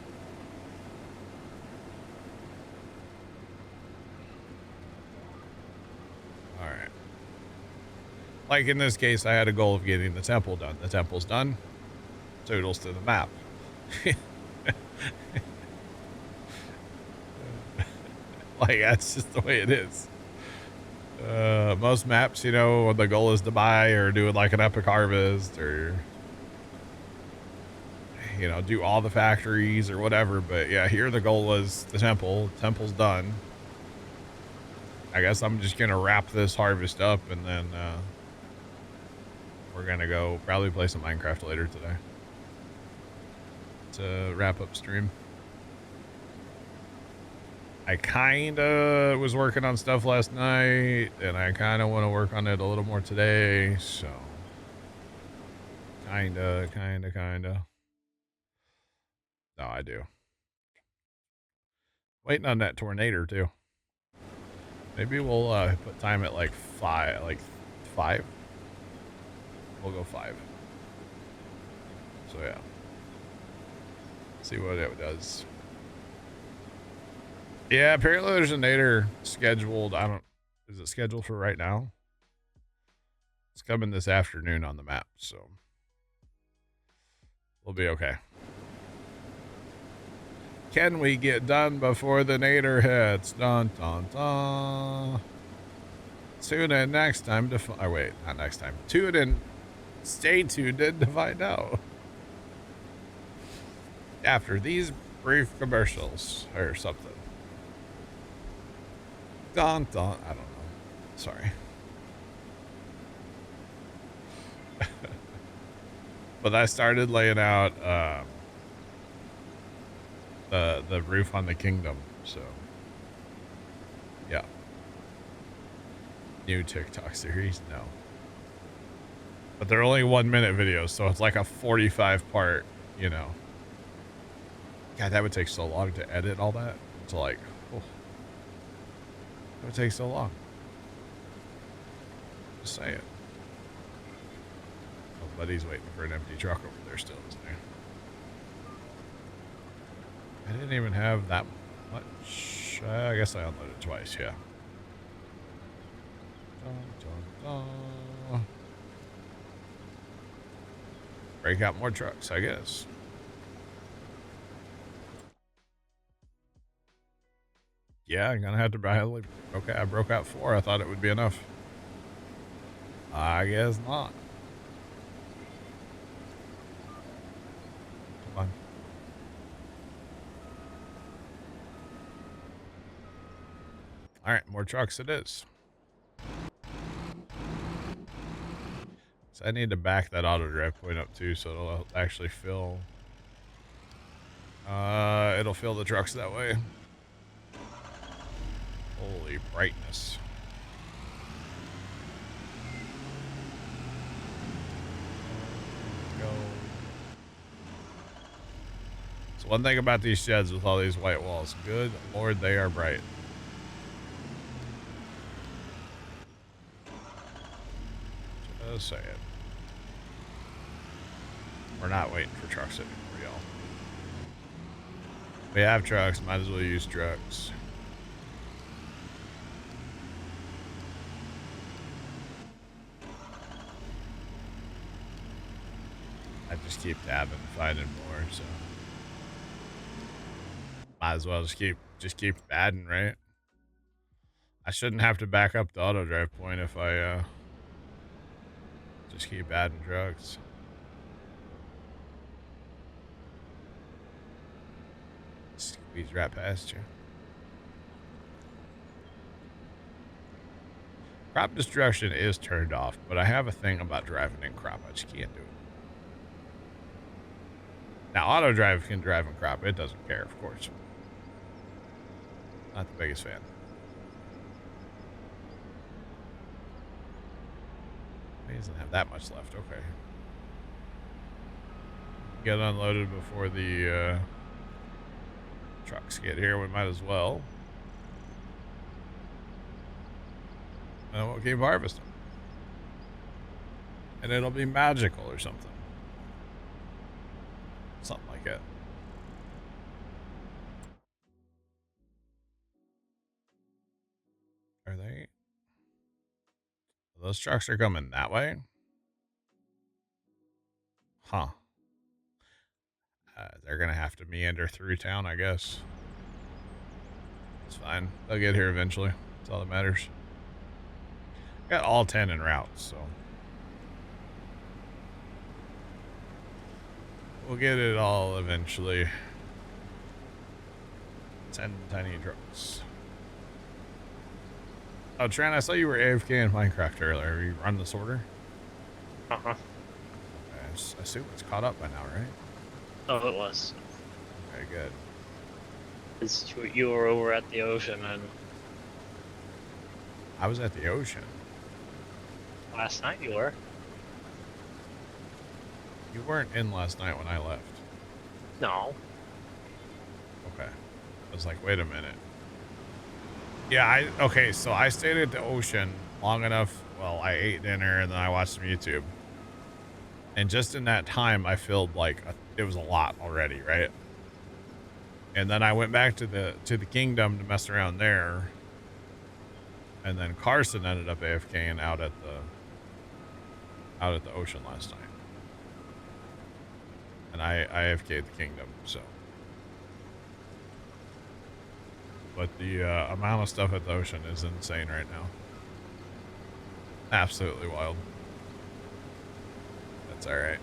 All right. Like in this case, I had a goal of getting the temple done. The temple's done. Toodles to the map. Like, that's just the way it is. Most maps, you know, the goal is to buy or do like an epic harvest or, you know, do all the factories or whatever. But yeah, here the goal was the temple. Temple's done. I guess I'm just going to wrap this harvest up and then we're going to go probably play some Minecraft later today to wrap up stream. I kind of was working on stuff last night, and I kind of want to work on it a little more today, so... Kind of. No, I do. Waiting on that tornado, too. Maybe we'll put time at like 5, We'll go 5. So, yeah. See what it does. Yeah, apparently there's a nader scheduled. Is it scheduled for right now? It's coming this afternoon on the map, so we'll be okay. Can we get done before the nader hits? Dun, dun, dun. Tune in next time to oh, wait, not next time. Tune in, stay tuned in to find out. After these brief commercials or something. Dun, dun, I don't know. Sorry. But I started laying out the roof on the kingdom, so yeah. New TikTok series? No. But they're only 1-minute videos, so it's like a 45 part, you know. God, that would take so long to edit all that. It's like, oh, that would take so long. Just saying. Oh, buddy's waiting for an empty truck over there still, isn't he? I didn't even have that much. I guess I unloaded twice, yeah. Dun, dun, dun. Break out more trucks, I guess. Yeah, I'm gonna have to buy. Okay, I broke out 4. I thought it would be enough. I guess not. Come on. All right, more trucks it is. So I need to back that auto drive point up too, so it'll actually fill. It'll fill the trucks that way. Holy brightness. Go. So one thing about these sheds with all these white walls, good Lord, they are bright. Just saying. We're not waiting for trucks anymore, y'all. We have trucks, might as well use trucks. I just keep tabbing and finding more, so might as well just keep adding, right? I shouldn't have to back up the auto drive point if I just keep adding trucks. Squeeze right past you. Crop destruction is turned off, but I have a thing about driving in crop. I just can't do it. Now, auto drive can drive in crop. It doesn't care, of course. Not the biggest fan. He doesn't have that much left. Okay. Get unloaded before the trucks get here. We might as well. And we'll keep harvesting. And it'll be magical or something. Something like that. Are they? Those trucks are coming that way? Huh. They're going to have to meander through town, I guess. It's fine. They'll get here eventually. That's all that matters. Got all 10 en route, so. We'll get it all eventually. 10 tiny trucks. Oh, Trent, I saw you were AFK in Minecraft earlier. Are you running this order? Uh-huh. I assume it's caught up by now, right? Oh, it was. Okay, good. You were over at the ocean and... I was at the ocean. Last night you were. You weren't in last night when I left. No. Okay. I was like, wait a minute. Yeah, okay, so I stayed at the ocean long enough. Well, I ate dinner and then I watched some YouTube. And just in that time, I filled it was a lot already, right? And then I went back to the kingdom to mess around there. And then Carson ended up AFKing out at the ocean last night. And I AFK'd the kingdom, so. But the amount of stuff at the ocean is insane right now. Absolutely wild. That's all right.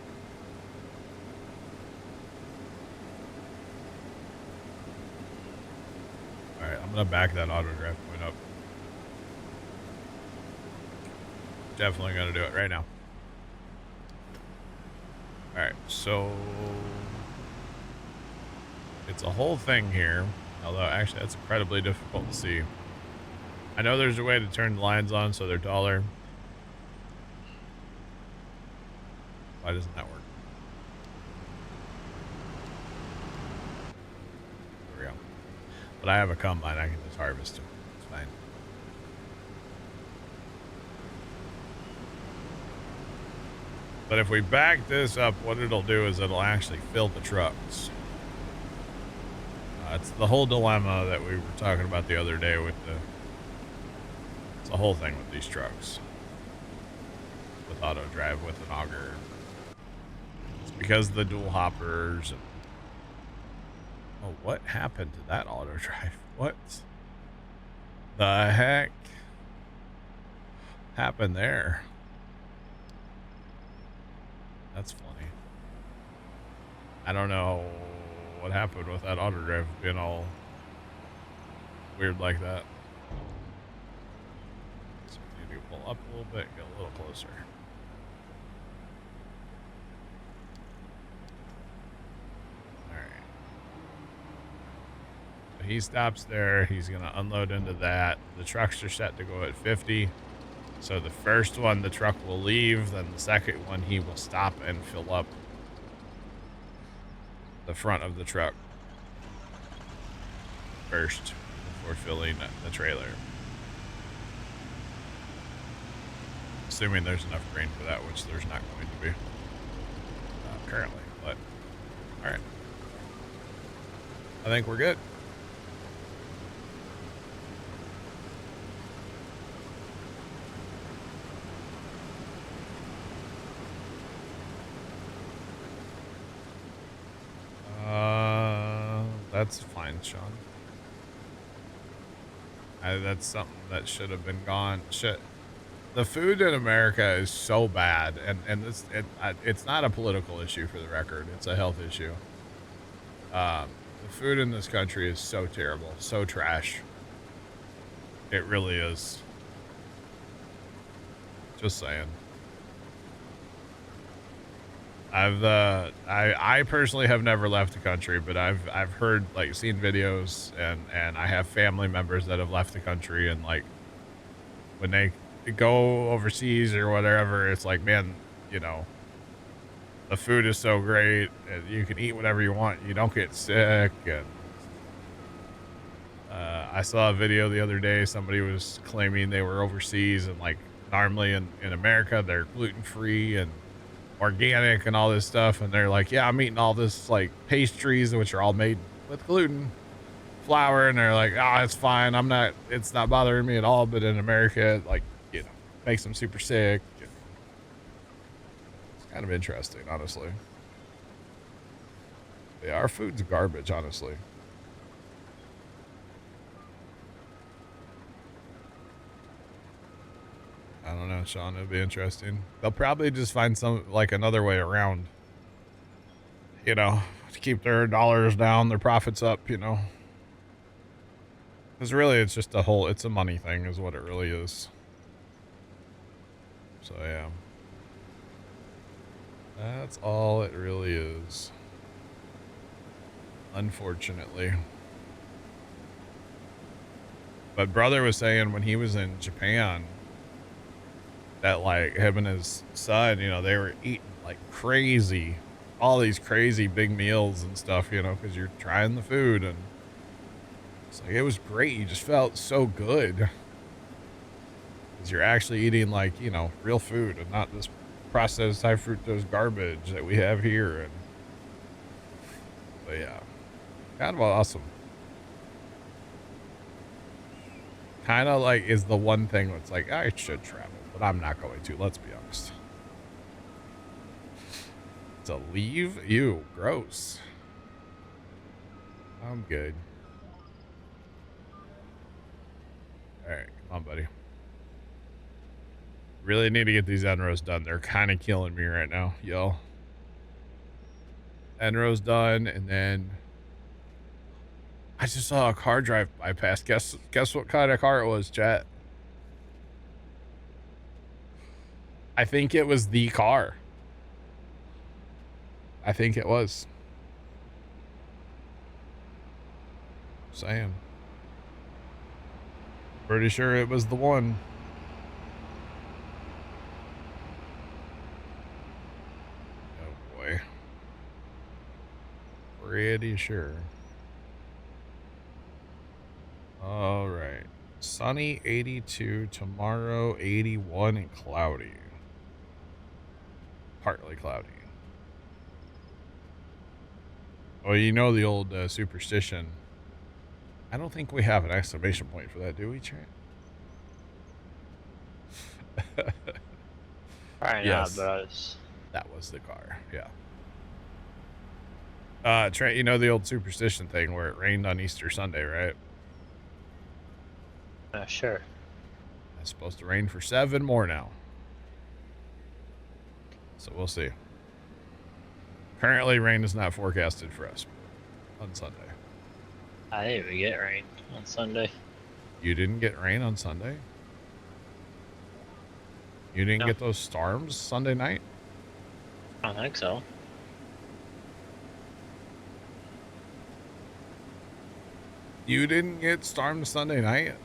All right, I'm gonna back that auto drive point up. Definitely gonna do it right now. All right, so it's a whole thing here. Although, actually, that's incredibly difficult to see. I know there's a way to turn the lines on so they're taller. Why doesn't that work? There we go. But I have a combine. I can just harvest them. It's fine. But if we back this up, what it'll do is it'll actually fill the trucks. It's the whole dilemma that we were talking about the other day with it's the whole thing with these trucks. With auto drive, with an auger. It's because of the dual hoppers. And, oh, what happened to that auto drive? What? The heck happened there? That's funny. I don't know what happened with that auto drive being all weird like that. So we need to pull up a little bit, get a little closer. All right. So he stops there. He's going to unload into that. The trucks are set to go at 50. So the first one, the truck will leave. Then the second one, he will stop and fill up the front of the truck first before filling the trailer. Assuming there's enough grain for that, which there's not going to be currently, but all right. I think we're good. That's fine, Sean. That's something that should have been gone. Shit. The food in America is so bad, and it's not a political issue for the record. It's a health issue. The food in this country is so terrible, so trash. It really is. Just saying. I personally have never left the country, but I've heard, like, seen videos, and I have family members that have left the country, and like when they go overseas or whatever, it's like, man, you know, the food is so great and you can eat whatever you want, you don't get sick. And I saw a video the other day, somebody was claiming they were overseas, and like normally in America they're gluten-free and organic and all this stuff, and they're like, yeah, I'm eating all this like pastries which are all made with gluten flour, and they're like, oh, it's fine, it's not bothering me at all. But in America, like, you know, makes them super sick. It's kind of interesting, honestly. Yeah, our food's garbage, honestly. I don't know, Sean. It'll be interesting. They'll probably just find some, like, another way around, you know, to keep their dollars down, their profits up, you know. Because really, it's just it's a money thing is what it really is. So, yeah. That's all it really is. Unfortunately. But brother was saying when he was in Japan that, like, him and his son, you know, they were eating like crazy, all these crazy big meals and stuff, you know, because you're trying the food, and it's like, it was great. You just felt so good because you're actually eating, like, you know, real food and not this processed high fructose garbage that we have here. And but yeah, kind of awesome. Kind of like is the one thing that's like, I should travel, but I'm not going to. Let's be honest. To leave? Ew, gross. I'm good. All right, come on, buddy. Really need to get these end rows done. They're kind of killing me right now, yo. End rows done, and then I just saw a car drive by past. Guess what kind of car it was, chat? I think it was the car. I think it was. Saying. Pretty sure it was the one. Oh boy. Pretty sure. All right. Sunny 82, tomorrow 81 and cloudy. Partly cloudy. Well, you know the old superstition. I don't think we have an exclamation point for that, do we, Trent? Probably yes. not, but that was the car, yeah. Trent, you know the old superstition thing where it rained on Easter Sunday, right? Sure. It's supposed to rain for 7 more now. So we'll see. Currently, rain is not forecasted for us on Sunday. I didn't even get rain on Sunday. You didn't get rain on Sunday? You didn't get those storms Sunday night? I don't think so. You didn't get storms Sunday night?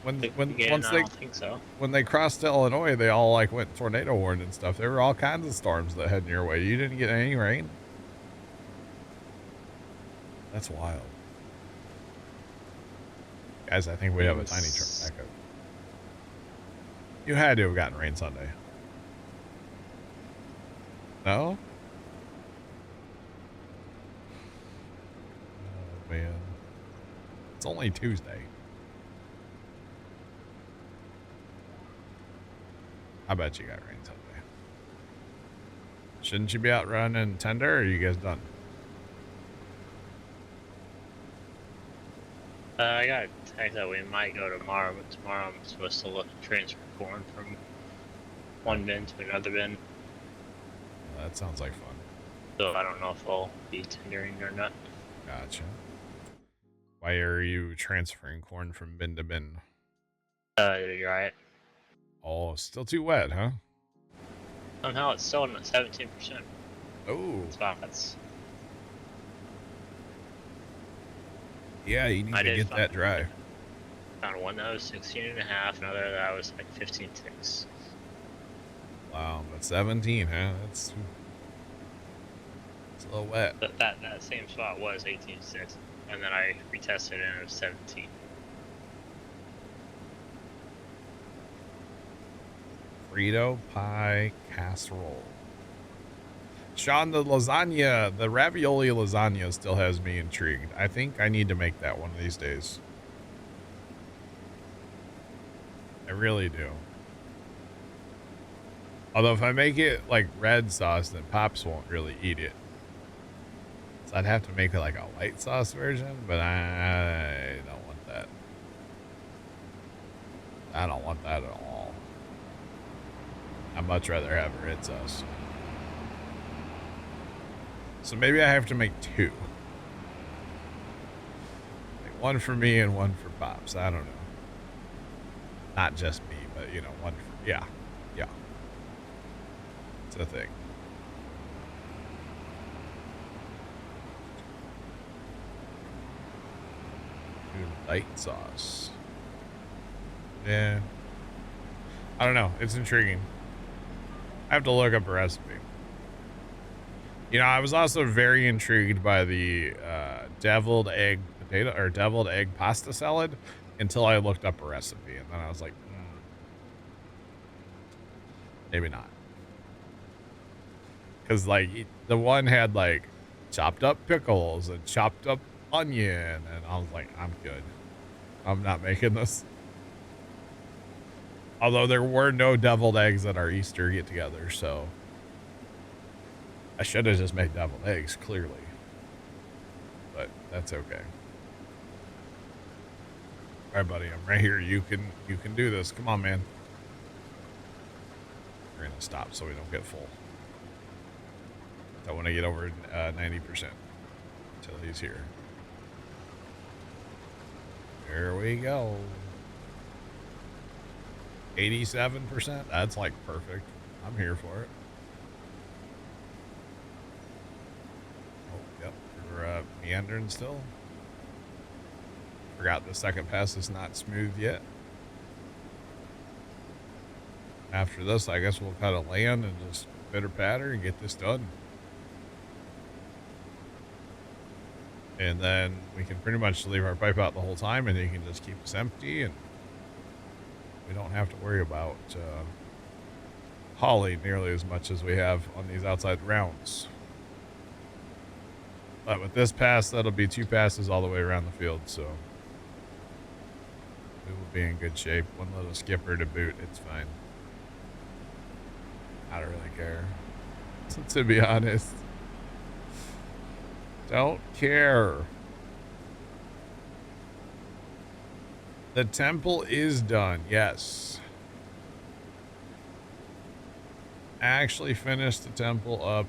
Once they I don't think so. When they crossed Illinois, they all like went tornado warned and stuff. There were all kinds of storms that heading your way. You didn't get any rain? That's wild. Guys, I think we have a tiny truck backup. You had to have gotten rain Sunday. No? Oh, man. It's only Tuesday. I bet you got rain Sunday. Shouldn't you be out running tender, or are you guys done? I got a text that we might go tomorrow, but tomorrow I'm supposed to look transfer corn from one bin to another bin. Well, that sounds like fun. So I don't know if I'll be tendering or not. Gotcha. Why are you transferring corn from bin to bin? To dry it. Oh, still too wet, huh? Somehow it's still at 17%. Oh. Spots. Yeah, you need to get that dry. Found one that was 16.5, another that was like 15 ticks. Wow, but 17, huh? It's a little wet. But that same spot was 18.6, and then I retested and it was 17. Frito pie casserole. Sean, the lasagna, the ravioli lasagna still has me intrigued. I think I need to make that one of these days. I really do. Although if I make it like red sauce, then Pops won't really eat it. So I'd have to make it like a white sauce version, but I don't want that. I don't want that at all. I'd much rather have a red sauce. So maybe I have to make 2. Like one for me and one for Pops. I don't know. Not just me, but you know, one for, yeah. It's a thing. Light sauce. Yeah. I don't know. It's intriguing. I have to look up a recipe. You know, I was also very intrigued by the deviled egg potato or deviled egg pasta salad until I looked up a recipe, and then I was like, maybe not. Because like the one had like chopped up pickles and chopped up onion, and I was like, I'm good. I'm not making this. Although there were no deviled eggs at our Easter get together, so I should have just made deviled eggs, clearly. But that's okay. All right, buddy, I'm right here. You can do this. Come on, man. We're gonna stop so we don't get full. I want to get over 90% until he's here. There we go. 87%. That's like perfect. I'm here for it. Oh, yep. We're meandering still. Forgot the second pass is not smooth yet. After this, I guess we'll kind of land and just pitter patter and get this done. And then we can pretty much leave our pipe out the whole time, and you can just keep us empty, and we don't have to worry about hauling nearly as much as we have on these outside rounds. But with this pass, that'll be 2 passes all the way around the field, so we will be in good shape. One little skipper to boot, it's fine. I don't really care. So, to be honest, don't care. The temple is done, yes. I actually finished the temple up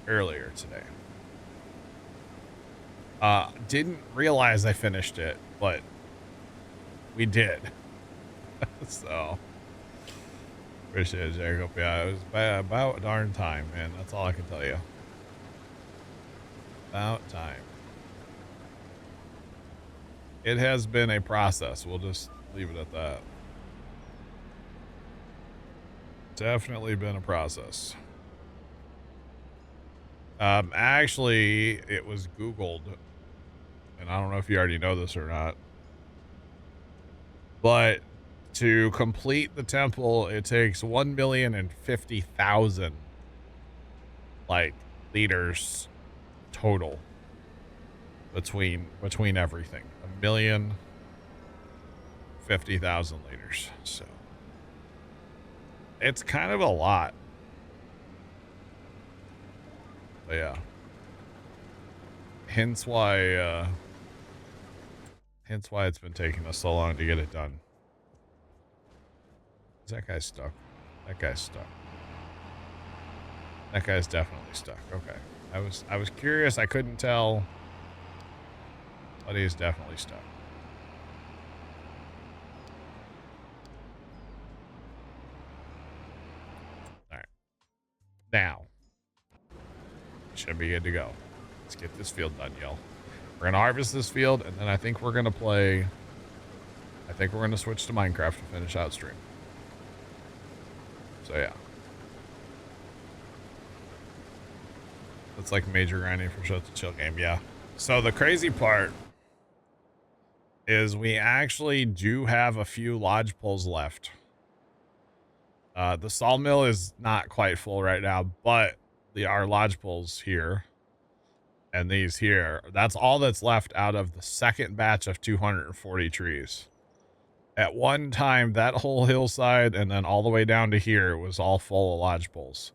earlier today. Didn't realize I finished it, but we did. So, appreciate it, Jacob. Yeah, it was about darn time, man. That's all I can tell you. About time. It has been a process. We'll just leave it at that. Definitely been a process. Actually, it was Googled, and I don't know if you already know this or not, but to complete the temple, it takes 1,050,000 like liters total between everything. 1,050,000 liters. So it's kind of a lot. But yeah. Hence why it's been taking us so long to get it done. Is that guy stuck? That guy's stuck. That guy's definitely stuck. Okay. I was curious, I couldn't tell. But he's definitely stuck. Alright. Now. Should be good to go. Let's get this field done, y'all. We're gonna harvest this field, and then I think we're gonna play. I think we're gonna switch to Minecraft to finish out stream. So yeah. It's like major grinding for Shut to Chill game, yeah. So the crazy part is we actually do have a few lodge poles left. The sawmill is not quite full right now, but our lodge poles here and these here, that's all that's left out of the second batch of 240 trees. At one time, that whole hillside and then all the way down to here was all full of lodge poles.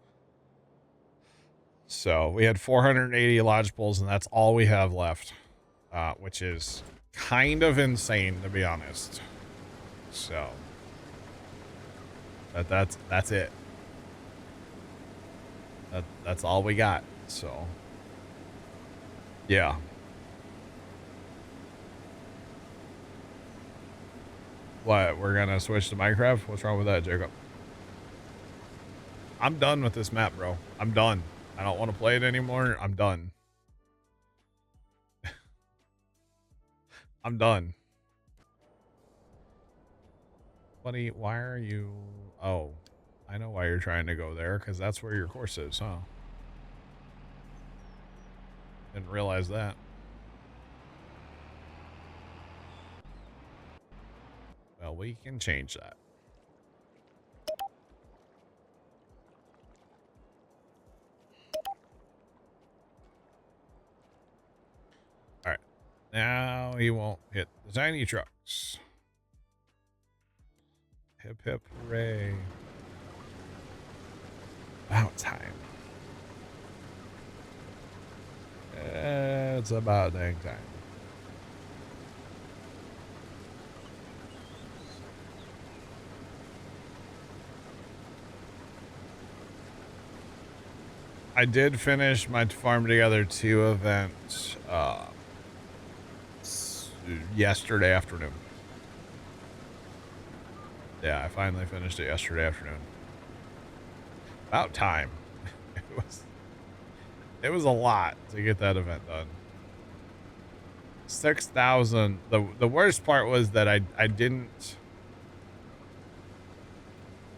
So we had 480 lodge poles, and that's all we have left, which is kind of insane, to be honest. So that's it. That's all we got. So yeah. What, we're gonna switch to Minecraft? What's wrong with that, Jacob? I'm done with this map, bro. I'm done. I don't want to play it anymore. I'm done. I'm done. Buddy, why are you... Oh, I know why you're trying to go there, because that's where your course is, huh? Didn't realize that. Well, we can change that. All right. Now he won't hit the tiny trucks. Hip hip hooray. About time. It's about dang time. I did finish my Farm Together 2 event yesterday afternoon. Yeah, I finally finished it yesterday afternoon. About time. It was a lot to get that event done. 6,000. The worst part was that I didn't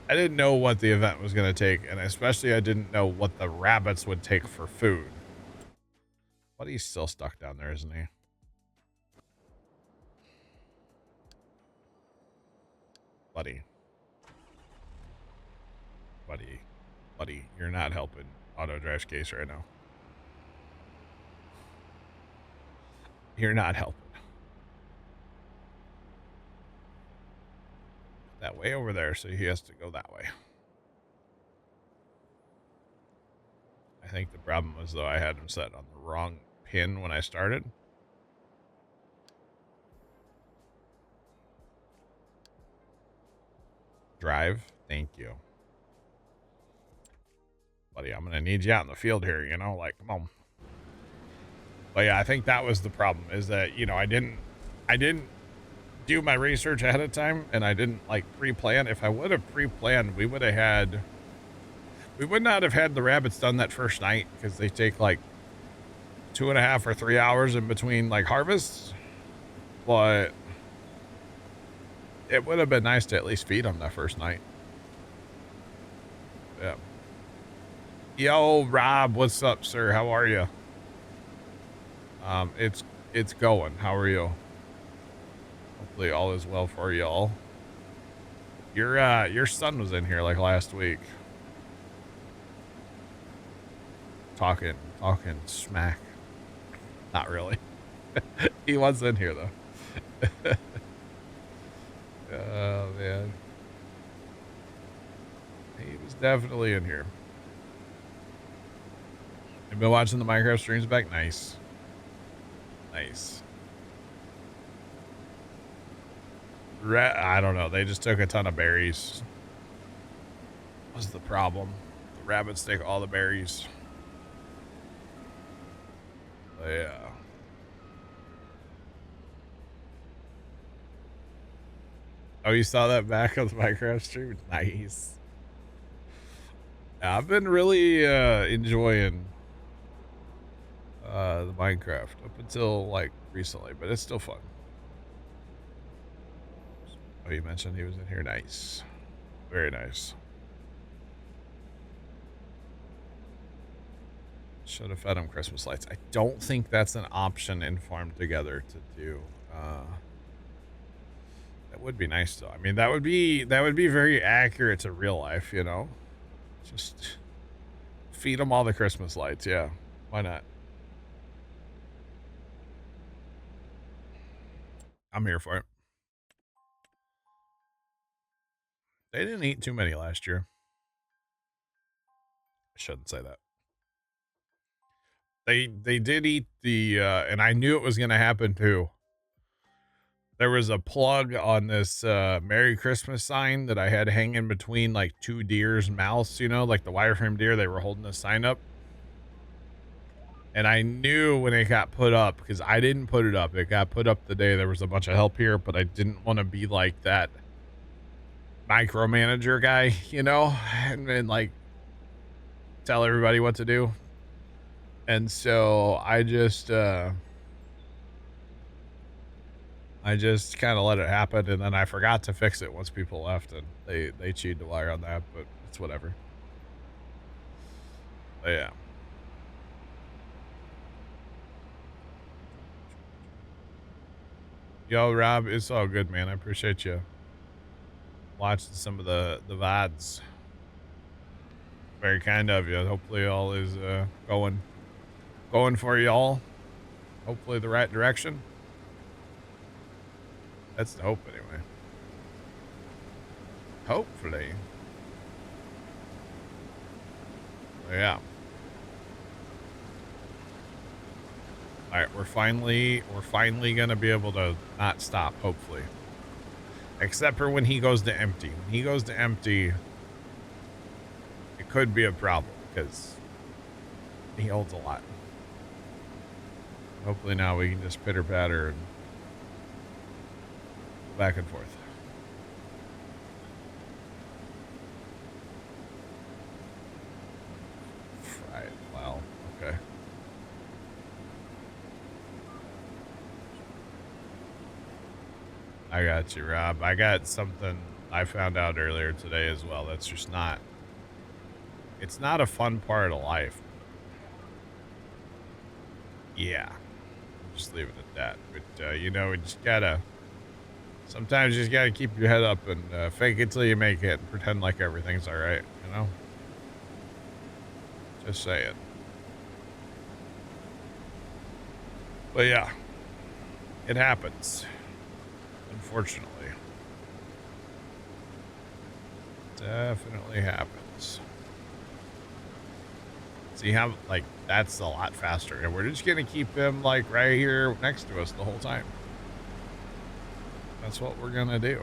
know what the event was going to take, and especially I didn't know what the rabbits would take for food. But he's still stuck down there, isn't he? Buddy, you're not helping Auto Drive's case right now. You're not helping. That way over there, so he has to go that way. I think the problem was, though, I had him set on the wrong pin when I started. Drive. Thank you. Buddy, I'm going to need you out in the field here, you know, like, come on. But yeah, I think that was the problem is that, you know, I didn't do my research ahead of time and I didn't like pre-plan. If I would have pre-planned, we would not have had the rabbits done that first night because they take like 2.5 or 3 hours in between like harvests. But it would have been nice to at least feed them that first night. Yeah. Yo, Rob, what's up, sir? How are you? It's going. How are you? Hopefully all is well for y'all. Your son was in here like last week. Talking smack. Not really. He was in here though. Oh man. He was definitely in here. You've been watching the Minecraft streams back? Nice. Nice. I don't know. They just took a ton of berries. What's the problem? The rabbits take all the berries. Yeah. Oh, you saw that back of the Minecraft stream? Nice. I've been really enjoying the Minecraft up until like recently, but it's still fun. Oh, you mentioned he was in here. Nice. Very nice. Should have fed him Christmas lights. I don't think that's an option in Farm Together to do. That would be nice though. I mean, that would be very accurate to real life, you know? Just feed them all the Christmas lights. Yeah. Why not? I'm here for it. They didn't eat too many last year. I shouldn't say that. They did eat the and I knew it was going to happen too. There was a plug on this Merry Christmas sign that I had hanging between like two deer's mouths, you know, like the wireframe deer. They were holding the sign up. And I knew when it got put up, because I didn't put it up. It got put up the day there was a bunch of help here, but I didn't want to be like that micromanager guy, you know, and like tell everybody what to do. And so I just kind of let it happen, and then I forgot to fix it once people left, and they chewed the wire on that, but it's whatever. But yeah. Yo, Rob, it's all good, man. I appreciate you watching some of the VODs. Very kind of you. Hopefully all is going for y'all. Hopefully the right direction. That's the hope anyway. Hopefully. Yeah. All right, we're finally gonna be able to not stop, hopefully. Except for when he goes to empty. When he goes to empty, it could be a problem because he holds a lot. Hopefully now we can just pitter patter and go back and forth. Right. Wow. Okay. I got you, Rob. I got something I found out earlier today as well. That's just not, it's not a fun part of life. Yeah. Just leave it at that. But, you know, we just gotta, sometimes you just gotta keep your head up and fake it till you make it and pretend like everything's all right, you know? Just say it. But yeah, it happens. Unfortunately. Definitely happens. See how, like, that's a lot faster. And we're just going to keep him, like, right here next to us the whole time. That's what we're going to do.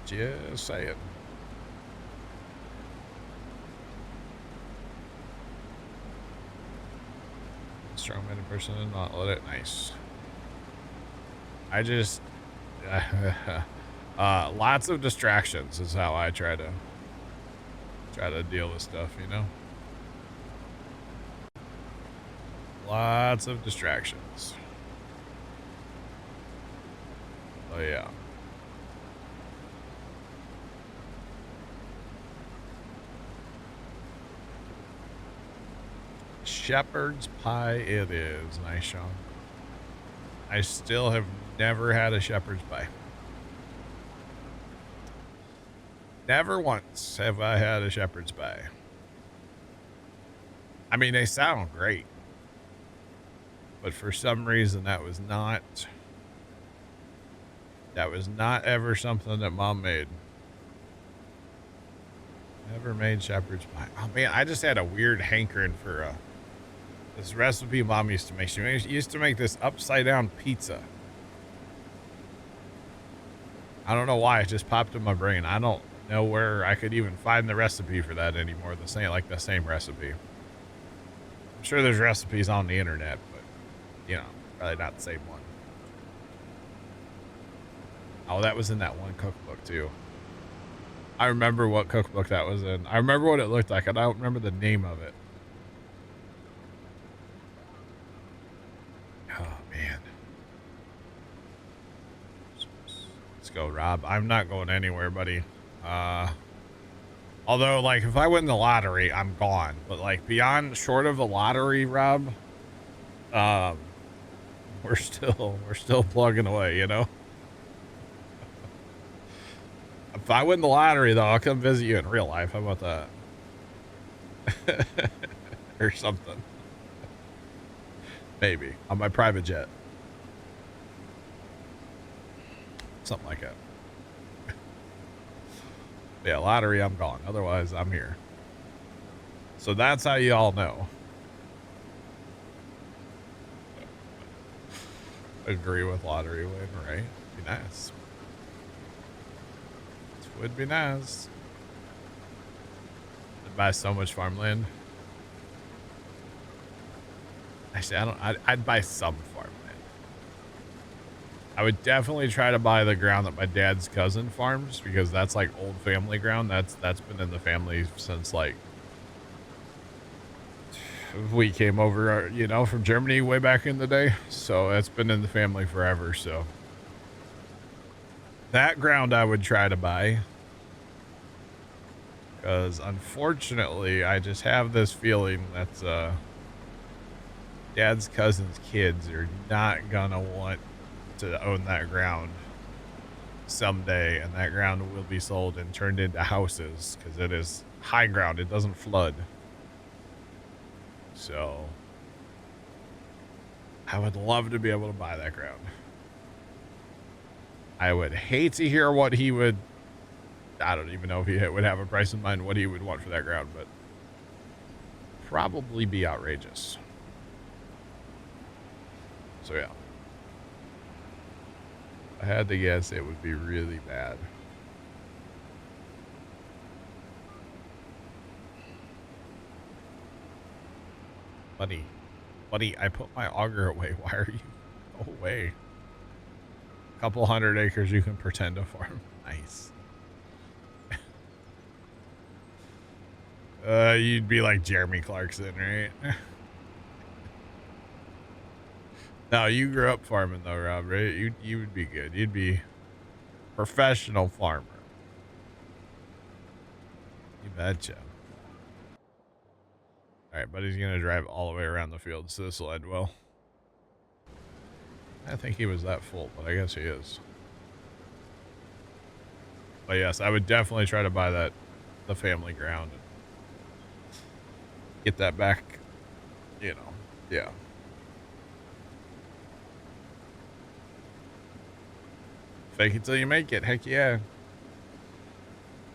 Just saying. Strong-minded person and not let it. Nice. I just lots of distractions is how I try to deal with stuff, you know. Lots of distractions. Oh yeah. Shepherd's pie it is. Nice, Sean. I still have never had a shepherd's pie. Never once have I had a shepherd's pie. I mean, they sound great. But for some reason, that was not ever something that Mom made. Never made shepherd's pie. Oh, man, I just had a weird hankering for this recipe Mom used to make. She used to make this upside-down pizza. I don't know why. It just popped in my brain. I don't know where I could even find the recipe for that anymore. The same recipe. I'm sure there's recipes on the internet, but, you know, probably not the same one. Oh, that was in that one cookbook, too. I remember what cookbook that was in. I remember what it looked like. I don't remember the name of it. Oh, man. Let's go, Rob. I'm not going anywhere, buddy. Although, like, if I win the lottery, I'm gone. But, like, beyond short of the lottery, Rob, we're still plugging away, you know? If I win the lottery, though, I'll come visit you in real life. How about that? Or something. Maybe. On my private jet. Something like that. Yeah, lottery, I'm gone. Otherwise, I'm here. So that's how you all know. Agree with lottery win, right? Be nice. It would be nice. I'd buy so much farmland. Actually, I'd buy some farmland. I would definitely try to buy the ground that my dad's cousin farms, because that's like old family ground. That's been in the family since, like, we came over, you know, from Germany way back in the day. So it's been in the family forever. So that ground I would try to buy, because unfortunately I just have this feeling that dad's cousin's kids are not gonna want to own that ground someday, and that ground will be sold and turned into houses because it is high ground. It doesn't flood. So I would love to be able to buy that ground. I would hate to hear what he would, I don't even know if he would have a price in mind what he would want for that ground, but probably be outrageous. So yeah, I had to guess it would be really bad. Buddy, I put my auger away. Why are you? Go away. Couple 100 acres you can pretend to farm. Nice. You'd be like Jeremy Clarkson, right? No, you grew up farming though, Rob, right? You would be good. You'd be professional farmer. You betcha. All right, buddy's gonna drive all the way around the field, so this will end well. I think he was that full, but I guess he is. But yes, I would definitely try to buy the family ground and get that back, you know. Yeah. Fake it till you make it. Heck yeah.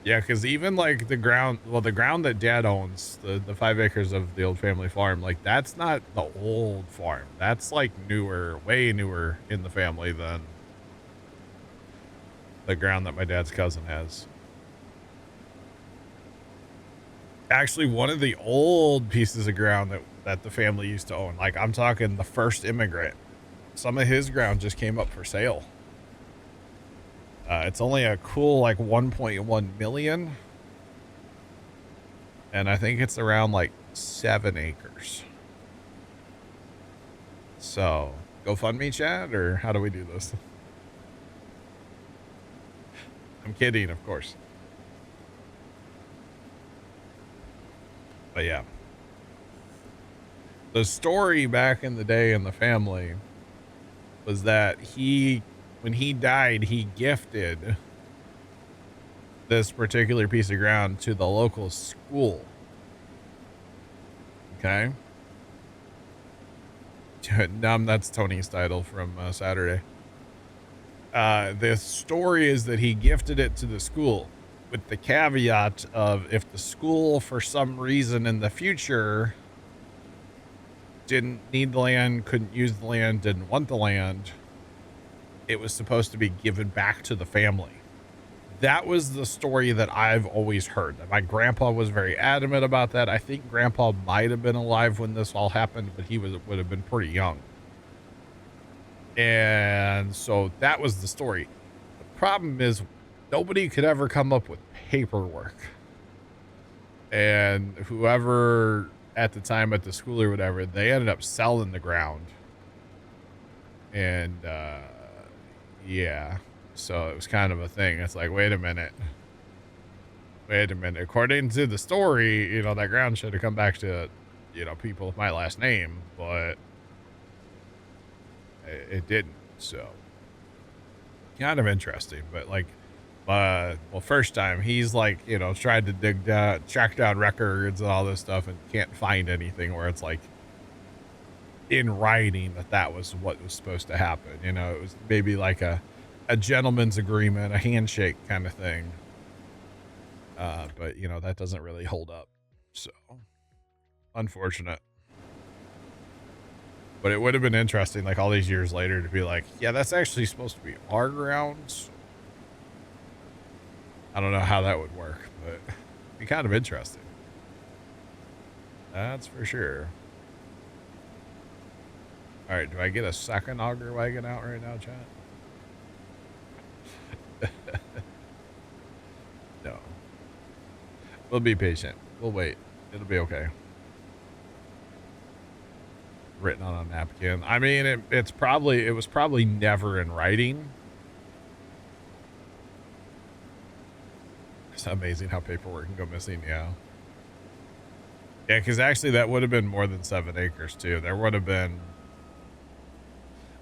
Yeah, because even like the ground that dad owns, the 5 acres of the old family farm, like that's not the old farm. That's like newer, way newer in the family than the ground that my dad's cousin has. Actually, one of the old pieces of ground that the family used to own, like I'm talking the first immigrant, some of his ground just came up for sale. It's only a cool like 1.1 million. And I think it's around like 7 acres. So, GoFundMe chat, or how do we do this? I'm kidding, of course. But yeah. The story back in the day in the family was that when he died, he gifted this particular piece of ground to the local school. Okay. That's Tony's title from Saturday. The story is that he gifted it to the school with the caveat of if the school, for some reason in the future, didn't need the land, couldn't use the land, didn't want the land, it was supposed to be given back to the family. That was the story that I've always heard. My grandpa was very adamant about that. I think grandpa might have been alive when this all happened, but he would have been pretty young. And so that was the story. The problem is nobody could ever come up with paperwork. And whoever at the time at the school or whatever, they ended up selling the ground. And yeah, so it was kind of a thing. It's like, wait a minute. According to the story, you know, that ground should have come back to, you know, people with my last name, but it didn't. So kind of interesting, but like, well, first time he's like, you know, tried to track down records and all this stuff and can't find anything where it's like in writing that was what was supposed to happen. You know, it was maybe like a gentleman's agreement, a handshake kind of thing. But you know, that doesn't really hold up. So unfortunate. But it would have been interesting, like all these years later, to be like, yeah, that's actually supposed to be our grounds. I don't know how that would work, but it'd be kind of interesting. That's for sure. All right, do I get a second auger wagon out right now, chat? No. We'll be patient. We'll wait. It'll be okay. Written on a napkin. I mean, it was probably never in writing. It's amazing how paperwork can go missing. Yeah, because actually that would have been more than 7 acres too. There would have been,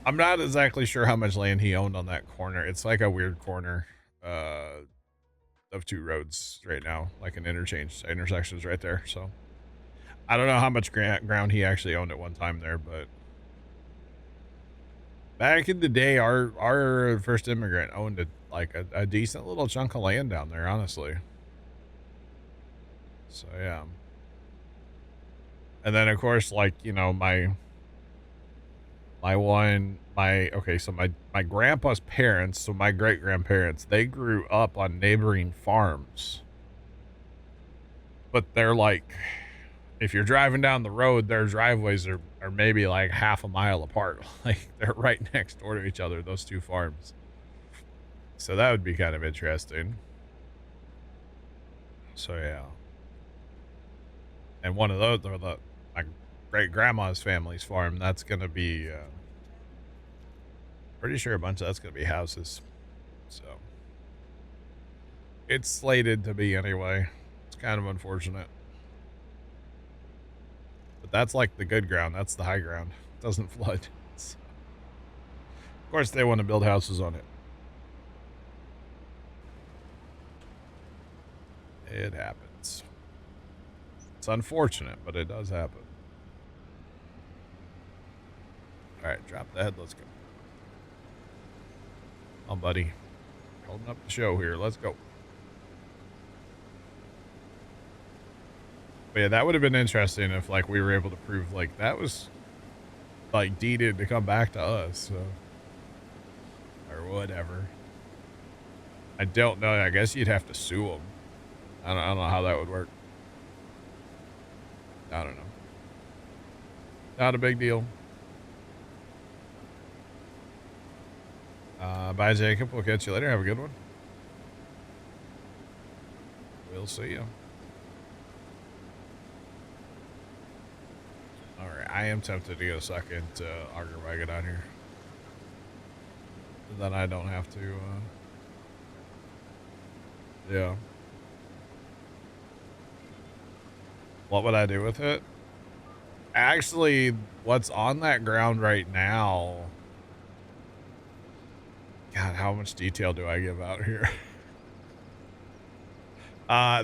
I'm not exactly sure how much land he owned on that corner. It's like a weird corner of two roads right now, like an intersections right there. So I don't know how much ground he actually owned at one time there, but back in the day, our first immigrant owned a decent little chunk of land down there, honestly. So yeah. And then of course, like, you know, my grandpa's parents, so my great grandparents, they grew up on neighboring farms. But they're like, if you're driving down the road, their driveways are maybe like half a mile apart. Like they're right next door to each other, those two farms. So that would be kind of interesting. So yeah. And one of those, my great grandma's family's farm, that's going to be, pretty sure a bunch of that's going to be houses. So it's slated to be anyway. It's kind of unfortunate. But that's like the good ground. That's the high ground. It doesn't flood. So, of course, they want to build houses on it. It happens. It's unfortunate, but it does happen. All right, drop the head. Let's go. Oh, buddy. Holding up the show here. Let's go. But yeah, that would have been interesting if like we were able to prove like that was like deeded to come back to us, so, or whatever. I don't know. I guess you'd have to sue them. I don't know how that would work. I don't know. Not a big deal. Bye, Jacob. We'll catch you later. Have a good one. We'll see you. All right. I am tempted to get a second auger wagon out here. So then I don't have to. Yeah. What would I do with it? Actually, what's on that ground right now? God, how much detail do I give out here?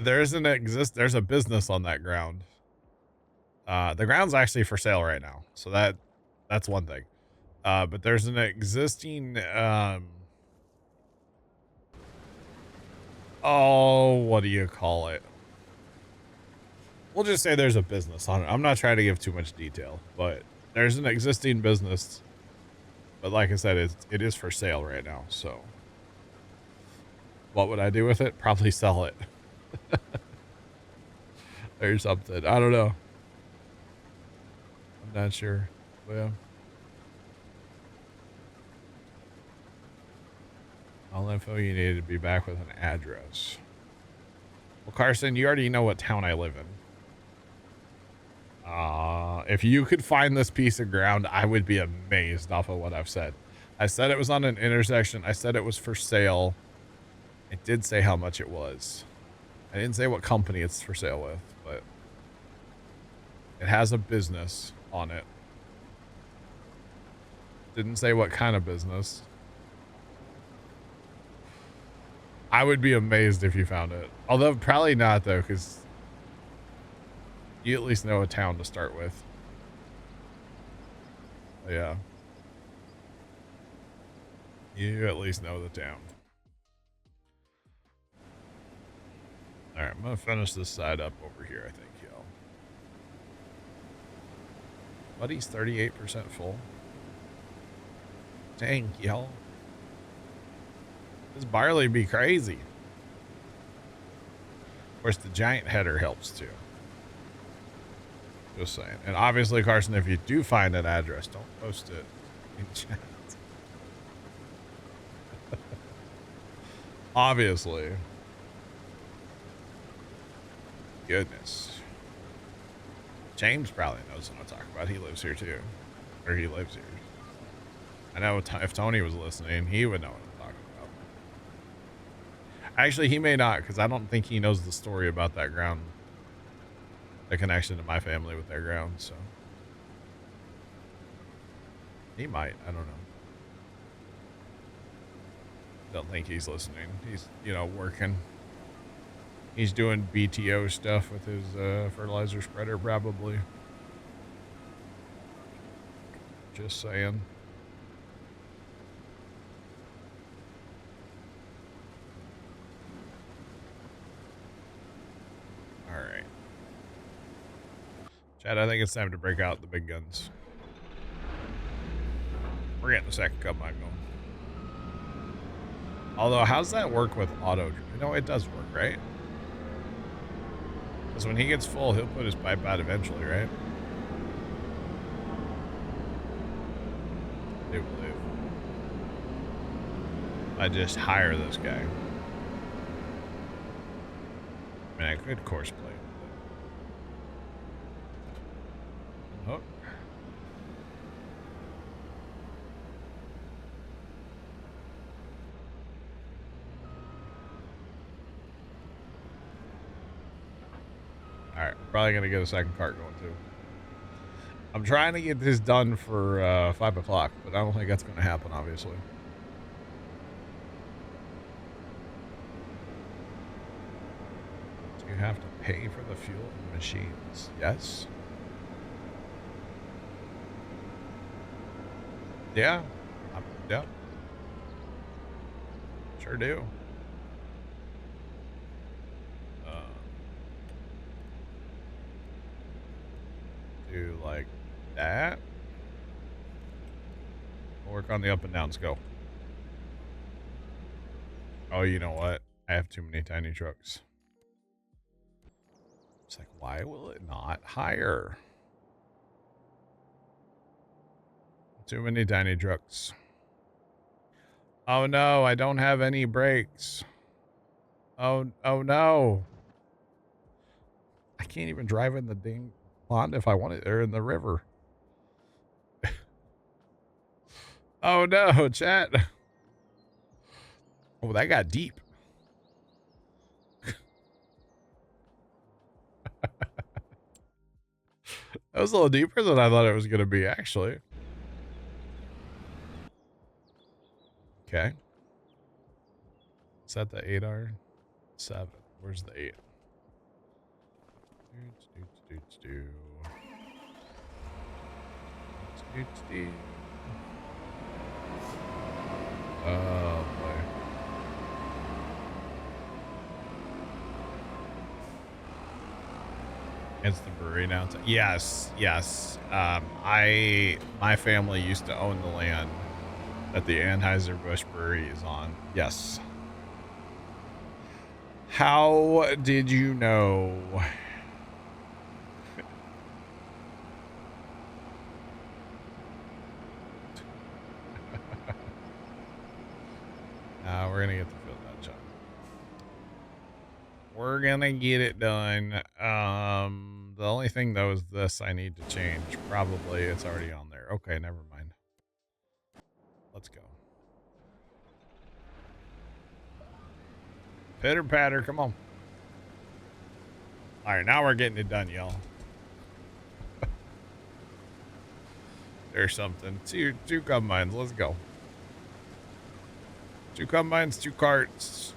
There's a business on that ground. The ground's actually for sale right now. So that's one thing. But there's an existing, oh, what do you call it? We'll just say there's a business on it. I'm not trying to give too much detail, but there's an existing business. But like I said, it is for sale right now. So what would I do with it? Probably sell it. Or something. I don't know. I'm not sure. But yeah. All info you need to be back with an address. Well, Carson, you already know what town I live in. If you could find this piece of ground, I would be amazed off of what I've said. I said it was on an intersection. I said it was for sale. It did say how much it was. I didn't say what company it's for sale with, but it has a business on it. Didn't say what kind of business. I would be amazed if you found it. Although probably not though, because you at least know a town to start with. Yeah. You at least know the town. All right, I'm going to finish this side up over here, I think, y'all. Buddy's 38% full. Dang, y'all. This barley be crazy. Of course, the giant header helps too. Just saying. And obviously, Carson, if you do find an address, don't post it in chat. Obviously. Goodness. James probably knows what I'm talking about. He lives here too. Or he lives here. I know if Tony was listening, he would know what I'm talking about. Actually, he may not, because I don't think he knows the story about that ground. The connection to my family with their ground, so. He might. I don't know. Don't think he's listening. He's, you know, working. He's doing BTO stuff with his fertilizer spreader, probably. Just saying. All right. Chad, I think it's time to break out the big guns. We're getting the second cup mine going. Although, how's that work with auto? You know, it does work, right? Because when he gets full, he'll put his pipe out eventually, right? I do believe. I just hire this guy. I mean, I could course play. Hook. Alright, probably gonna get a second cart going too. I'm trying to get this done for 5 o'clock, but I don't think that's gonna happen, obviously. Do you have to pay for the fuel in the machines? Yes. Yeah. Yeah. Sure do. Do like that. We'll work on the up and downs. Go. Oh, you know what? I have too many tiny trucks. It's like, why will it not hire? Too many tiny trucks. Oh no, I don't have any brakes. Oh no. I can't even drive in the dang pond if I wanted, or in the river. Oh no, chat. Oh, that got deep. That was a little deeper than I thought it was going to be, actually. Okay. Is that the 8R? 7. Where's the 8? Oh boy. It's the brewery now. Yes, yes. My family used to own the land that the Anheuser-Busch brewery is on. Yes. How did you know? We're gonna get the field done, John. We're gonna get it done. The only thing though is this I need to change. Probably it's already on there. Okay, never mind. Let's go. Pitter patter, come on. All right, now we're getting it done, y'all. There's something. Two combines. Let's go. 2 combines, 2 carts.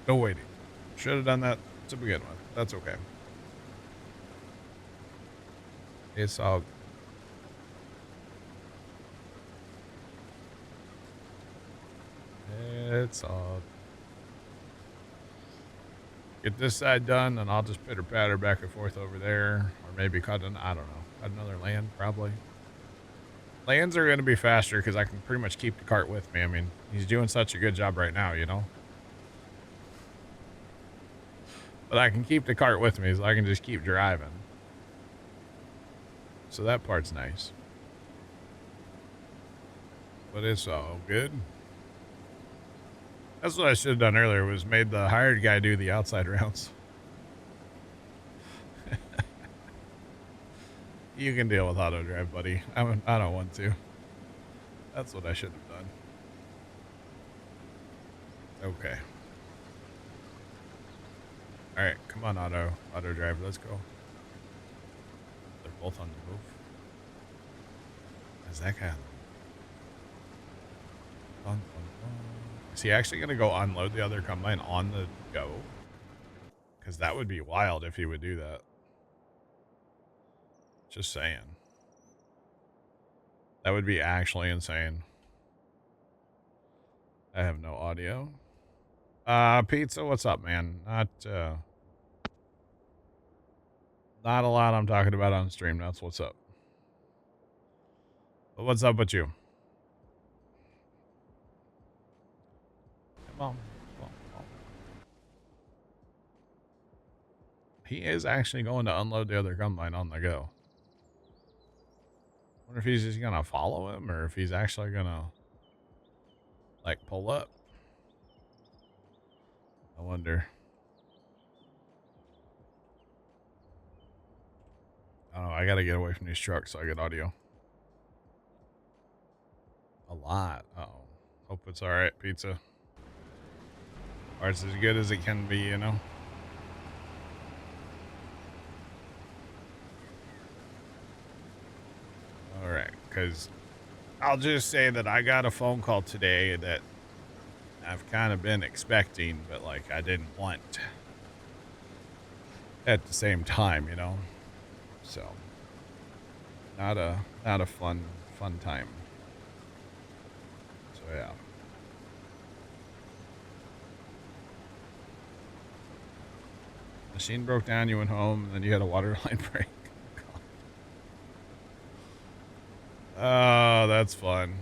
No waiting. Should have done that to begin with. That's okay. It's all. It's all. Get this side done, and I'll just pitter patter back and forth over there, or maybe cut an. I don't know. Cut another land, probably. Lands are going to be faster because I can pretty much keep the cart with me. I mean, he's doing such a good job right now, you know? But I can keep the cart with me so I can just keep driving. So that part's nice. But it's all good. That's what I should have done earlier, was made the hired guy do the outside rounds. You can deal with auto drive, buddy. I don't want to. That's what I should have done. Okay. All right, come on, auto drive. Let's go. They're both on the move. Is that guy on? Is he actually gonna go unload the other combine on the go? Because that would be wild if he would do that. Just saying. That would be actually insane. I have no audio. Pizza, what's up, man? Not a lot I'm talking about on stream. That's what's up. But what's up with you? Come on. He is actually going to unload the other combine on the go. I wonder if he's just gonna follow him or if he's actually gonna like pull up. I wonder. I don't know. I gotta get away from these trucks so I get audio. A lot. Uh-oh. Hope it's alright, pizza. Or it's as good as it can be, you know? Alright, because I'll just say that I got a phone call today that I've kind of been expecting, but like I didn't want at the same time, you know? So not a fun time. So yeah. Machine broke down, you went home, and then you had a water line break. Oh, that's fun.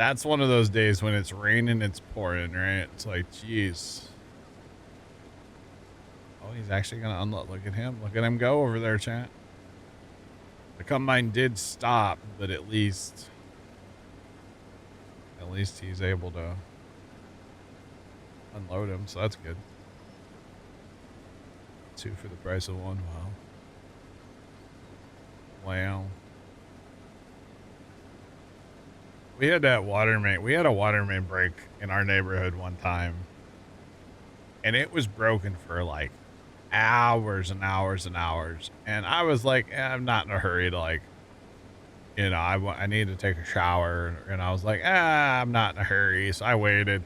That's one of those days when it's raining, it's pouring, right? It's like, jeez. Oh, he's actually going to unload. Look at him. Look at him go over there, chat. The combine did stop, but at least he's able to unload him, so that's good. 2 for the price of 1. Wow. We had that water main. We had a water main break in our neighborhood one time, and it was broken for like hours and hours and hours. And I was like, I'm not in a hurry to like, I need to take a shower. And I was like, I'm not in a hurry. So I waited.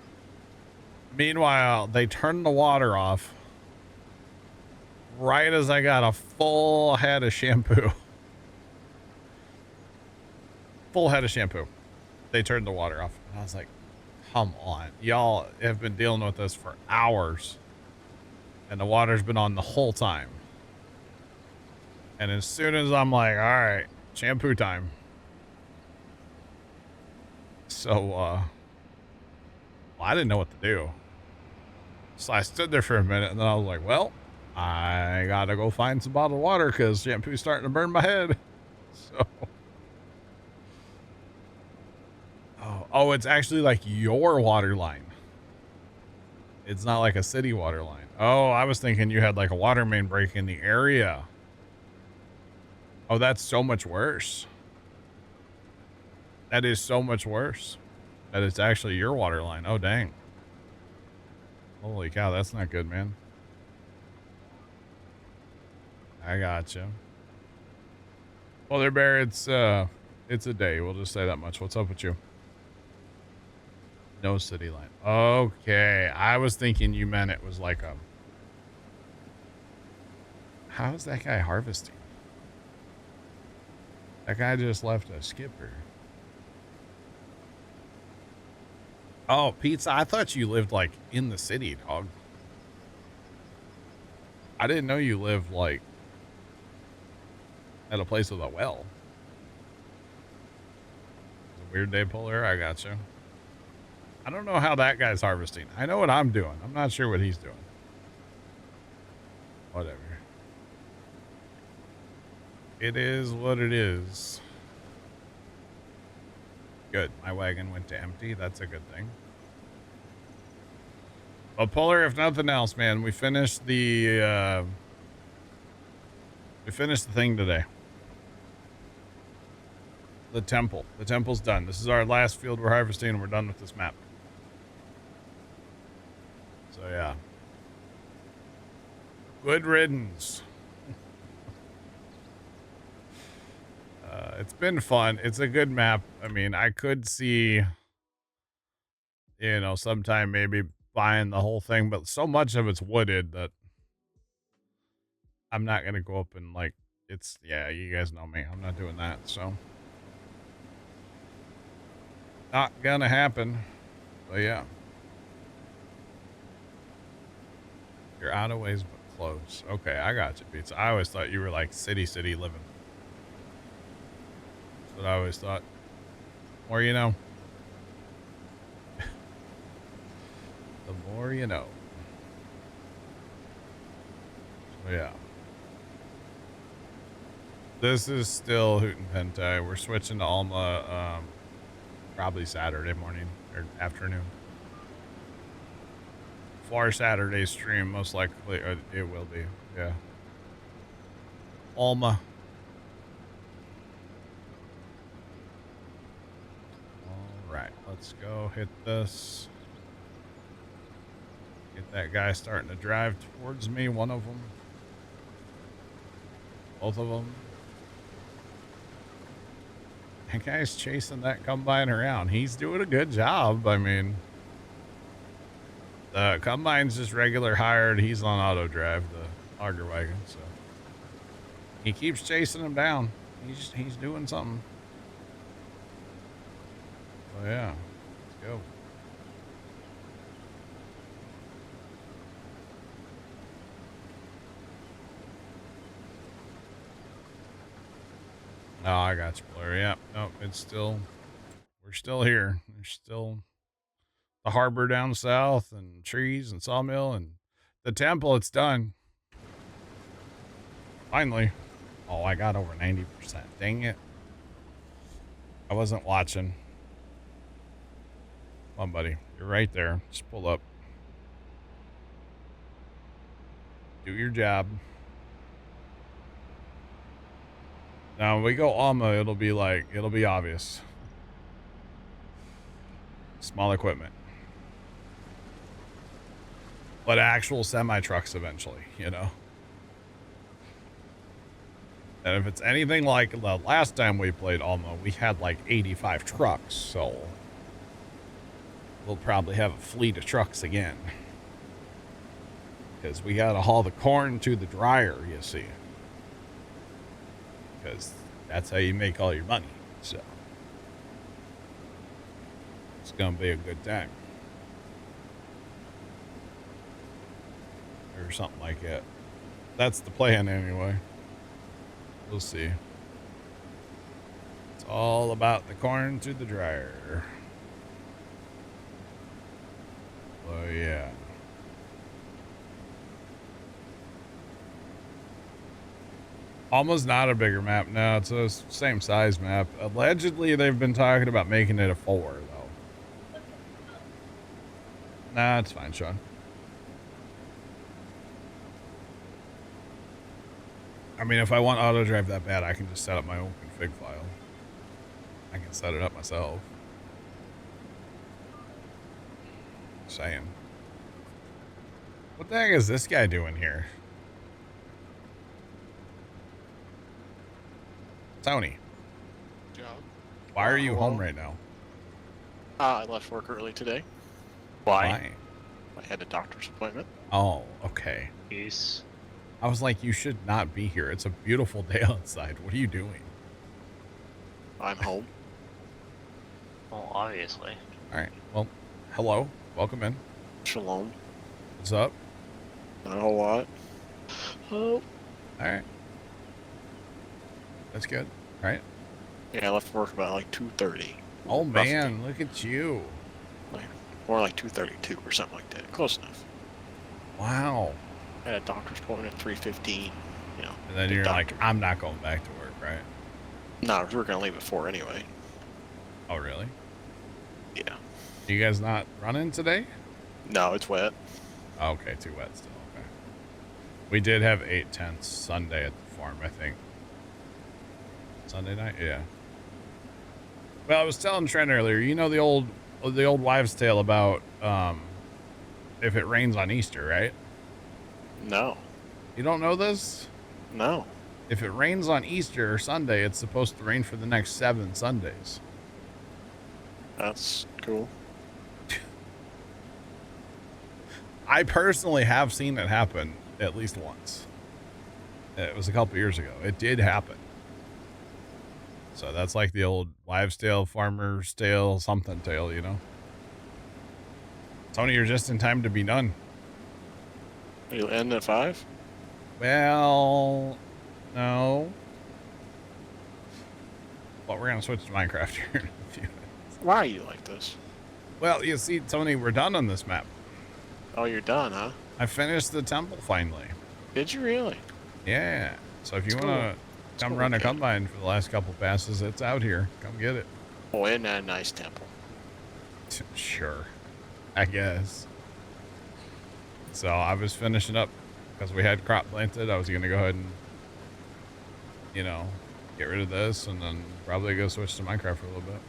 Meanwhile, they turned the water off right as I got a full head of shampoo. Full head of shampoo. They turned the water off. And I was like, come on. Y'all have been dealing with this for hours. And the water's been on the whole time. And as soon as I'm like, all right, shampoo time. So, I didn't know what to do. So I stood there for a minute and then I was like, well, I gotta go find some bottled water because shampoo's starting to burn my head. So. Oh, it's actually like your water line. It's not like a city water line. Oh, I was thinking you had like a water main break in the area. Oh, that's so much worse. That is so much worse. That it's actually your water line. Oh, dang. Holy cow, that's not good, man. I gotcha. Well, there, Bear, it's a day. We'll just say that much. What's up with you? No city line. Okay. I was thinking you meant it was like a... How's that guy harvesting? That guy just left a skipper. Oh, pizza. I thought you lived like in the city, dog. I didn't know you lived like at a place with a well. It's a weird day, Polar. I gotcha. I don't know how that guy's harvesting. I know what I'm doing. I'm not sure what he's doing. Whatever. It is what it is. Good. My wagon went to empty. That's a good thing. Well, Polar, if nothing else, man, we finished the thing today. The temple. The temple's done. This is our last field we're harvesting, and we're done with this map. So, yeah. Good riddance. It's been fun. It's a good map. I mean, I could see, sometime maybe buying the whole thing, but so much of it's wooded that I'm not going to go up and like, yeah, you guys know me. I'm not doing that. So not going to happen. But yeah. You're out of ways, but close. Okay. I got you, Pizza. I always thought you were like city living. That's what I always thought. More you know. The more you know. So yeah. This is still Hutan Pantai. We're switching to Alma probably Saturday morning or afternoon. For Saturday stream, most likely it will be. Yeah. Alma. All right, let's go hit this. Get that guy starting to drive towards me. One of them. Both of them. That guy's chasing that combine around. He's doing a good job. I mean, the combine's just regular hired. He's on auto drive, the auger wagon. So he keeps chasing him down. He's doing something. So yeah, let's go. Oh, I got you, Blair. Yeah, no, it's still, we're still here. There's still the harbor down south and trees and sawmill and the temple. It's done. Finally. Oh, I got over 90%. Dang it. I wasn't watching. Come on, buddy. You're right there. Just pull up. Do your job. Now, when we go Alma, it'll be obvious. Small equipment. But actual semi-trucks eventually, you know? And if it's anything like the last time we played Alma, we had like 85 trucks, so we'll probably have a fleet of trucks again. Because we gotta haul the corn to the dryer, you see. Because that's how you make all your money, so. It's gonna be a good time. Or something like that. That's the plan anyway. We'll see. It's all about the corn to the dryer. Oh, yeah. Almost not a bigger map. No, it's a same size map. Allegedly, they've been talking about making it a 4, though. Nah, it's fine, Sean. I mean, if I want auto drive that bad, I can just set up my own config file. I can set it up myself. Saying. What the heck is this guy doing here? Tony. Yeah. Why are you home right now? I left work early today. Why? I had a doctor's appointment. Oh, okay. Peace. I was like, you should not be here. It's a beautiful day outside. What are you doing? I'm home. Well, obviously. All right. Well, hello. Welcome in. Shalom. What's up? Not a whole lot. Oh. All right. That's good. All right. Yeah, I left work about like 2:30. Oh, man. Look at you. Or like 2:32 or something like that. Close enough. Wow. I had a doctor's appointment at 3:15. You know. And then you're like, I'm not going back to work, right? No, we were gonna leave at 4 anyway. Oh, really? Yeah. You guys not running today? No, it's wet. Oh, okay, too wet still. Okay. We did have 8 tents Sunday at the farm, I think. Sunday night? Yeah. Well, I was telling Trent earlier, you know the old wives' tale about if it rains on Easter, right? No. You don't know this? No. If it rains on Easter or Sunday, it's supposed to rain for the next 7 Sundays. That's cool. I personally have seen it happen at least once. It was a couple years ago. It did happen. So that's like the old wives' tale, farmer's tale, something tale, you know? Tony, you're just in time to be done. You'll end at 5? Well, no. But we're going to switch to Minecraft here in a few minutes. Why are you like this? Well, you see, Tony, we're done on this map. Oh, you're done, huh? I finished the temple finally. Did you really? Yeah. So if you That's want cool. to come run a combine for the last couple passes, it's out here. Come get it. Oh, and that nice temple. Sure. I guess. So I was finishing up because we had crop planted. I was going to go ahead and, you know, get rid of this and then probably go switch to Minecraft for a little bit.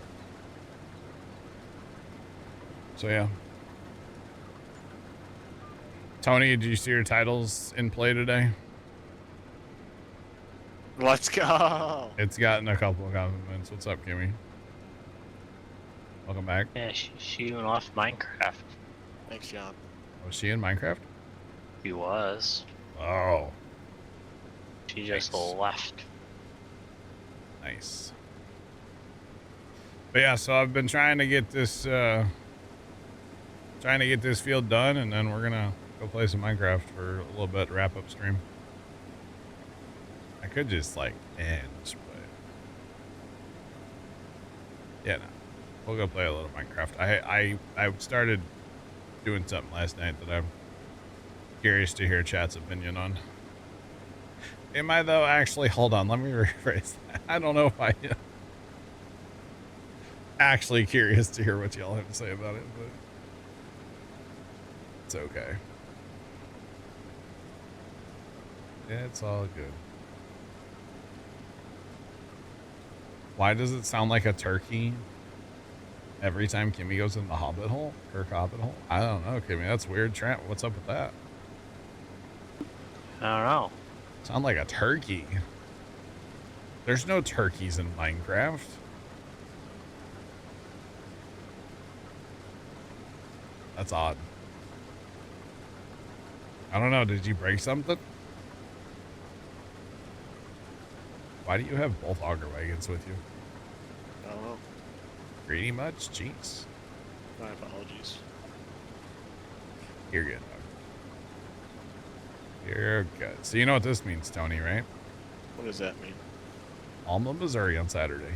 So yeah. Tony, did you see your titles in play today? Let's go. It's gotten a couple of compliments. What's up, Kimmy? Welcome back. Yeah, she went off Minecraft. Thanks, John. Was she in Minecraft? She was. Oh, She just Nice. left. nice. But yeah, so I've been trying to get this field done, and then we're gonna go play some Minecraft for a little bit, wrap up stream. I could just like end, but yeah, no. We'll go play a little Minecraft. I started doing something last night that I'm curious to hear chat's opinion on. Am I though? Actually, hold on. Let me rephrase that. I don't know if I am actually curious to hear what y'all have to say about it, but it's okay. It's all good. Why does it sound like a turkey every time Kimmy goes in the hobbit hole? Kirk hobbit hole? I don't know, Kimmy. That's weird. Trent, what's up with that? I don't know. Sound like a turkey. There's no turkeys in Minecraft. That's odd. I don't know. Did you break something? Why do you have both auger wagons with you? I don't know. Greedy much? Jeez. My apologies. You're good, dog. You're good. So you know what this means, Tony, right? What does that mean? Alma, Missouri on Saturday.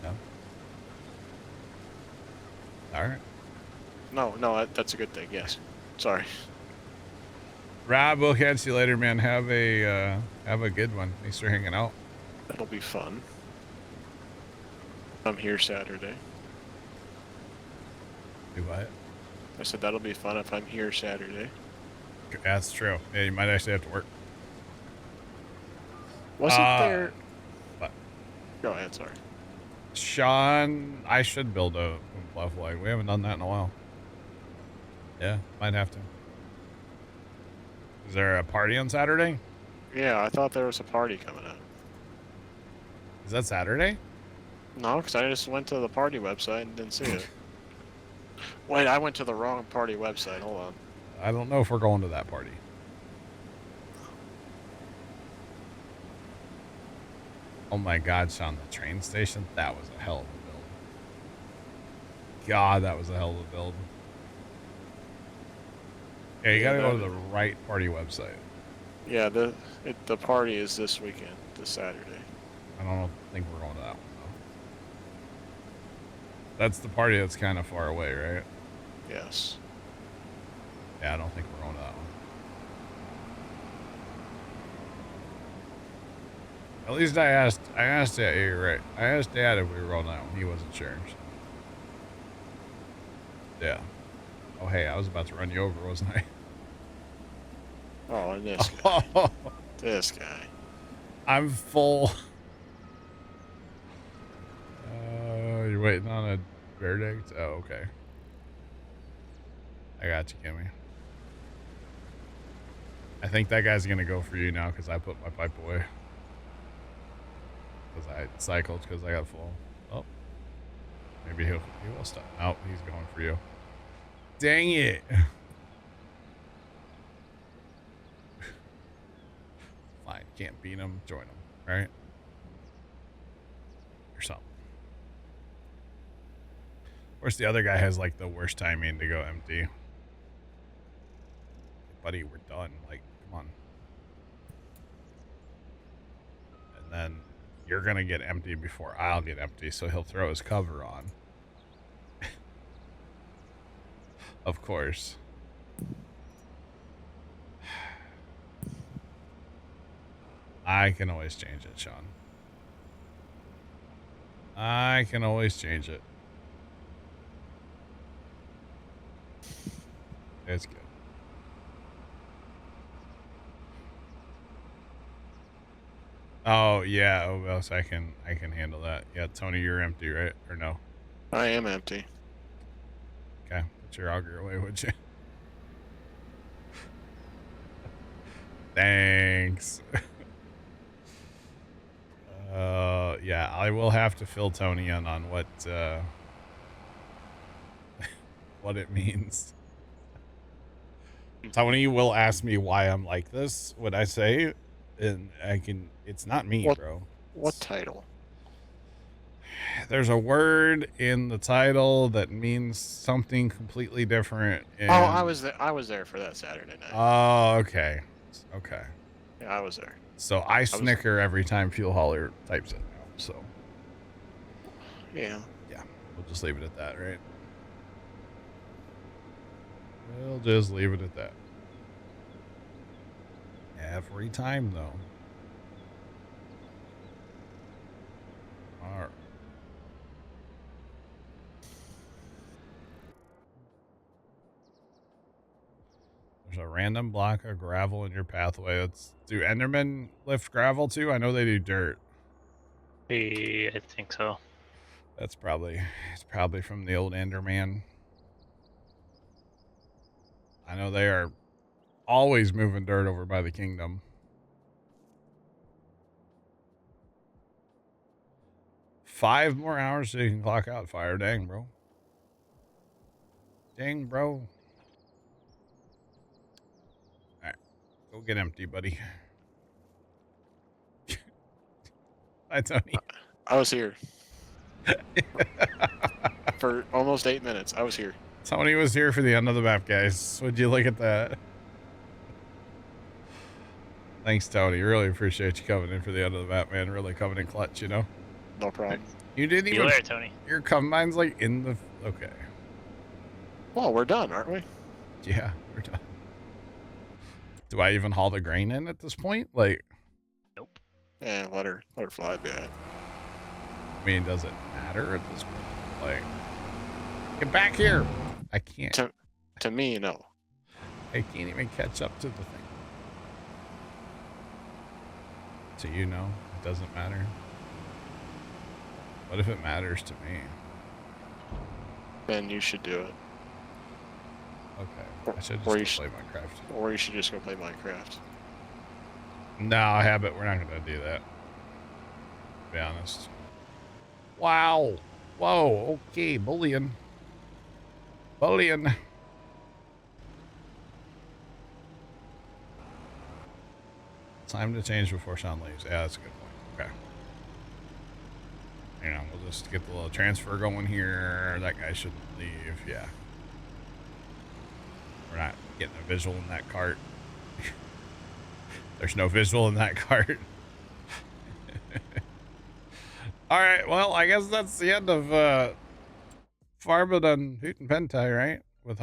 No? All right. No, that's a good thing. Yes. Sorry. Rob, we'll catch you later, man. Have a good one. Thanks for hanging out. That'll be fun. I'm here Saturday. Do what? I said that'll be fun if I'm here Saturday. That's true. Yeah, you might actually have to work. Wasn't there? What? Go ahead. Sorry. Sean, I should build a Plow flag. We haven't done that in a while. Yeah, might have to. Is there a party on Saturday? Yeah, I thought there was a party coming up. Is that Saturday? No, because I just went to the party website and didn't see it. Wait, I went to the wrong party website. Hold on. I don't know if we're going to that party. Oh my God, Sean, the train station? That was a hell of a build. God, that was a hell of a build. Yeah, you gotta go to the right party website. Yeah, the party is this weekend, this Saturday. I don't think we're going to that one, though. That's the party that's kind of far away, right? Yes. Yeah, I don't think we're going to that one. At least I asked Dad, you're right. I asked Dad if we were going to that one. He wasn't sure. So. Yeah. Oh, hey, I was about to run you over, wasn't I? Oh, and this guy. This guy. I'm full. You're waiting on a bear egg? Oh, okay. I got you, Kimmy. I think that guy's going to go for you now because I put my pipe away. Because I cycled because I got full. Oh. Maybe he will stop. Oh, he's going for you. Dang it. Fine. Can't beat him. Join him. Right? Or something. Of course, the other guy has like the worst timing to go empty. Buddy, we're done. Like, come on. And then you're going to get empty before I'll get empty, so he'll throw his cover on. Of course. I can always change it, Sean. I can always change it. It's good. Oh yeah, oh else I can handle that. Yeah, Tony, you're empty, right? Or no? I am empty. Okay, put your auger away, would you? Thanks. Yeah, I will have to fill Tony in on what what it means. Tony will ask me why I'm like this when I say, and it's not me, bro. What title? There's a word in the title that means something completely different. Oh, I was there for that Saturday night. Oh, okay. Okay. Yeah, I was there. So I snicker every time Fuel Hauler types it now. So Yeah. We'll just leave it at that, right? We'll just leave it at that. Every time, though. All right. There's a random block of gravel in your pathway. Do Endermen lift gravel too? I know they do dirt. I think so. It's probably from the old Enderman. I know they are always moving dirt over by the kingdom. Five more hours so you can clock out fire. Dang, bro. Dang, bro. Alright. Go get empty, buddy. Hi, Tony. I was here. For almost 8 minutes. I was here. Tony was here for the end of the map, guys. Would you look at that? Thanks, Tony. Really appreciate you coming in for the end of the map, man. Really coming in clutch, you know? No problem. You didn't even... You there, Tony. Your combine's like in the... Okay. Well, we're done, aren't we? Yeah, we're done. Do I even haul the grain in at this point? Like... Nope. Yeah, let her fly, yeah. I mean, does it matter at this point? Like... Get back here! I can't. To me, no. I can't even catch up to the thing. So you know, it doesn't matter. What if it matters to me? Then you should do it. Okay. I should just go play Minecraft. Or you should just go play Minecraft. No, Habit, we're not going to do that. To be honest. Wow. Whoa. Okay. Bullying. Bullying. Time to change before Sean leaves. Yeah, that's a good point. Okay. Hang on, we'll just get the little transfer going here. That guy shouldn't leave. Yeah. We're not getting a visual in that cart. There's no visual in that cart. All right. Well, I guess that's the end of Farming on Hutan Pantai, right? With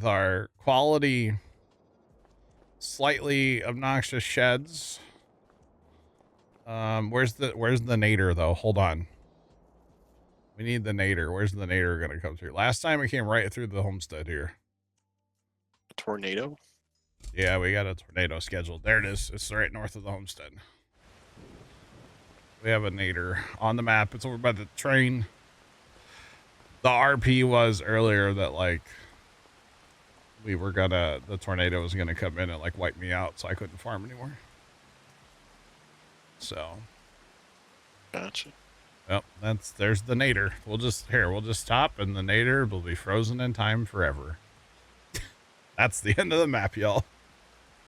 our quality, slightly obnoxious sheds. Where's the nader though? Hold on. We need the nader. Where's the nader gonna come through? Last time it came right through the homestead here. A tornado? Yeah, we got a tornado scheduled. There it is. It's right north of the homestead. We have a nader on the map. It's over by the train. The RP was earlier that like the tornado was gonna come in and like wipe me out, so I couldn't farm anymore. So Gotcha. Yep, there's the nader. We'll just stop and the nader will be frozen in time forever. That's the end of the map, y'all.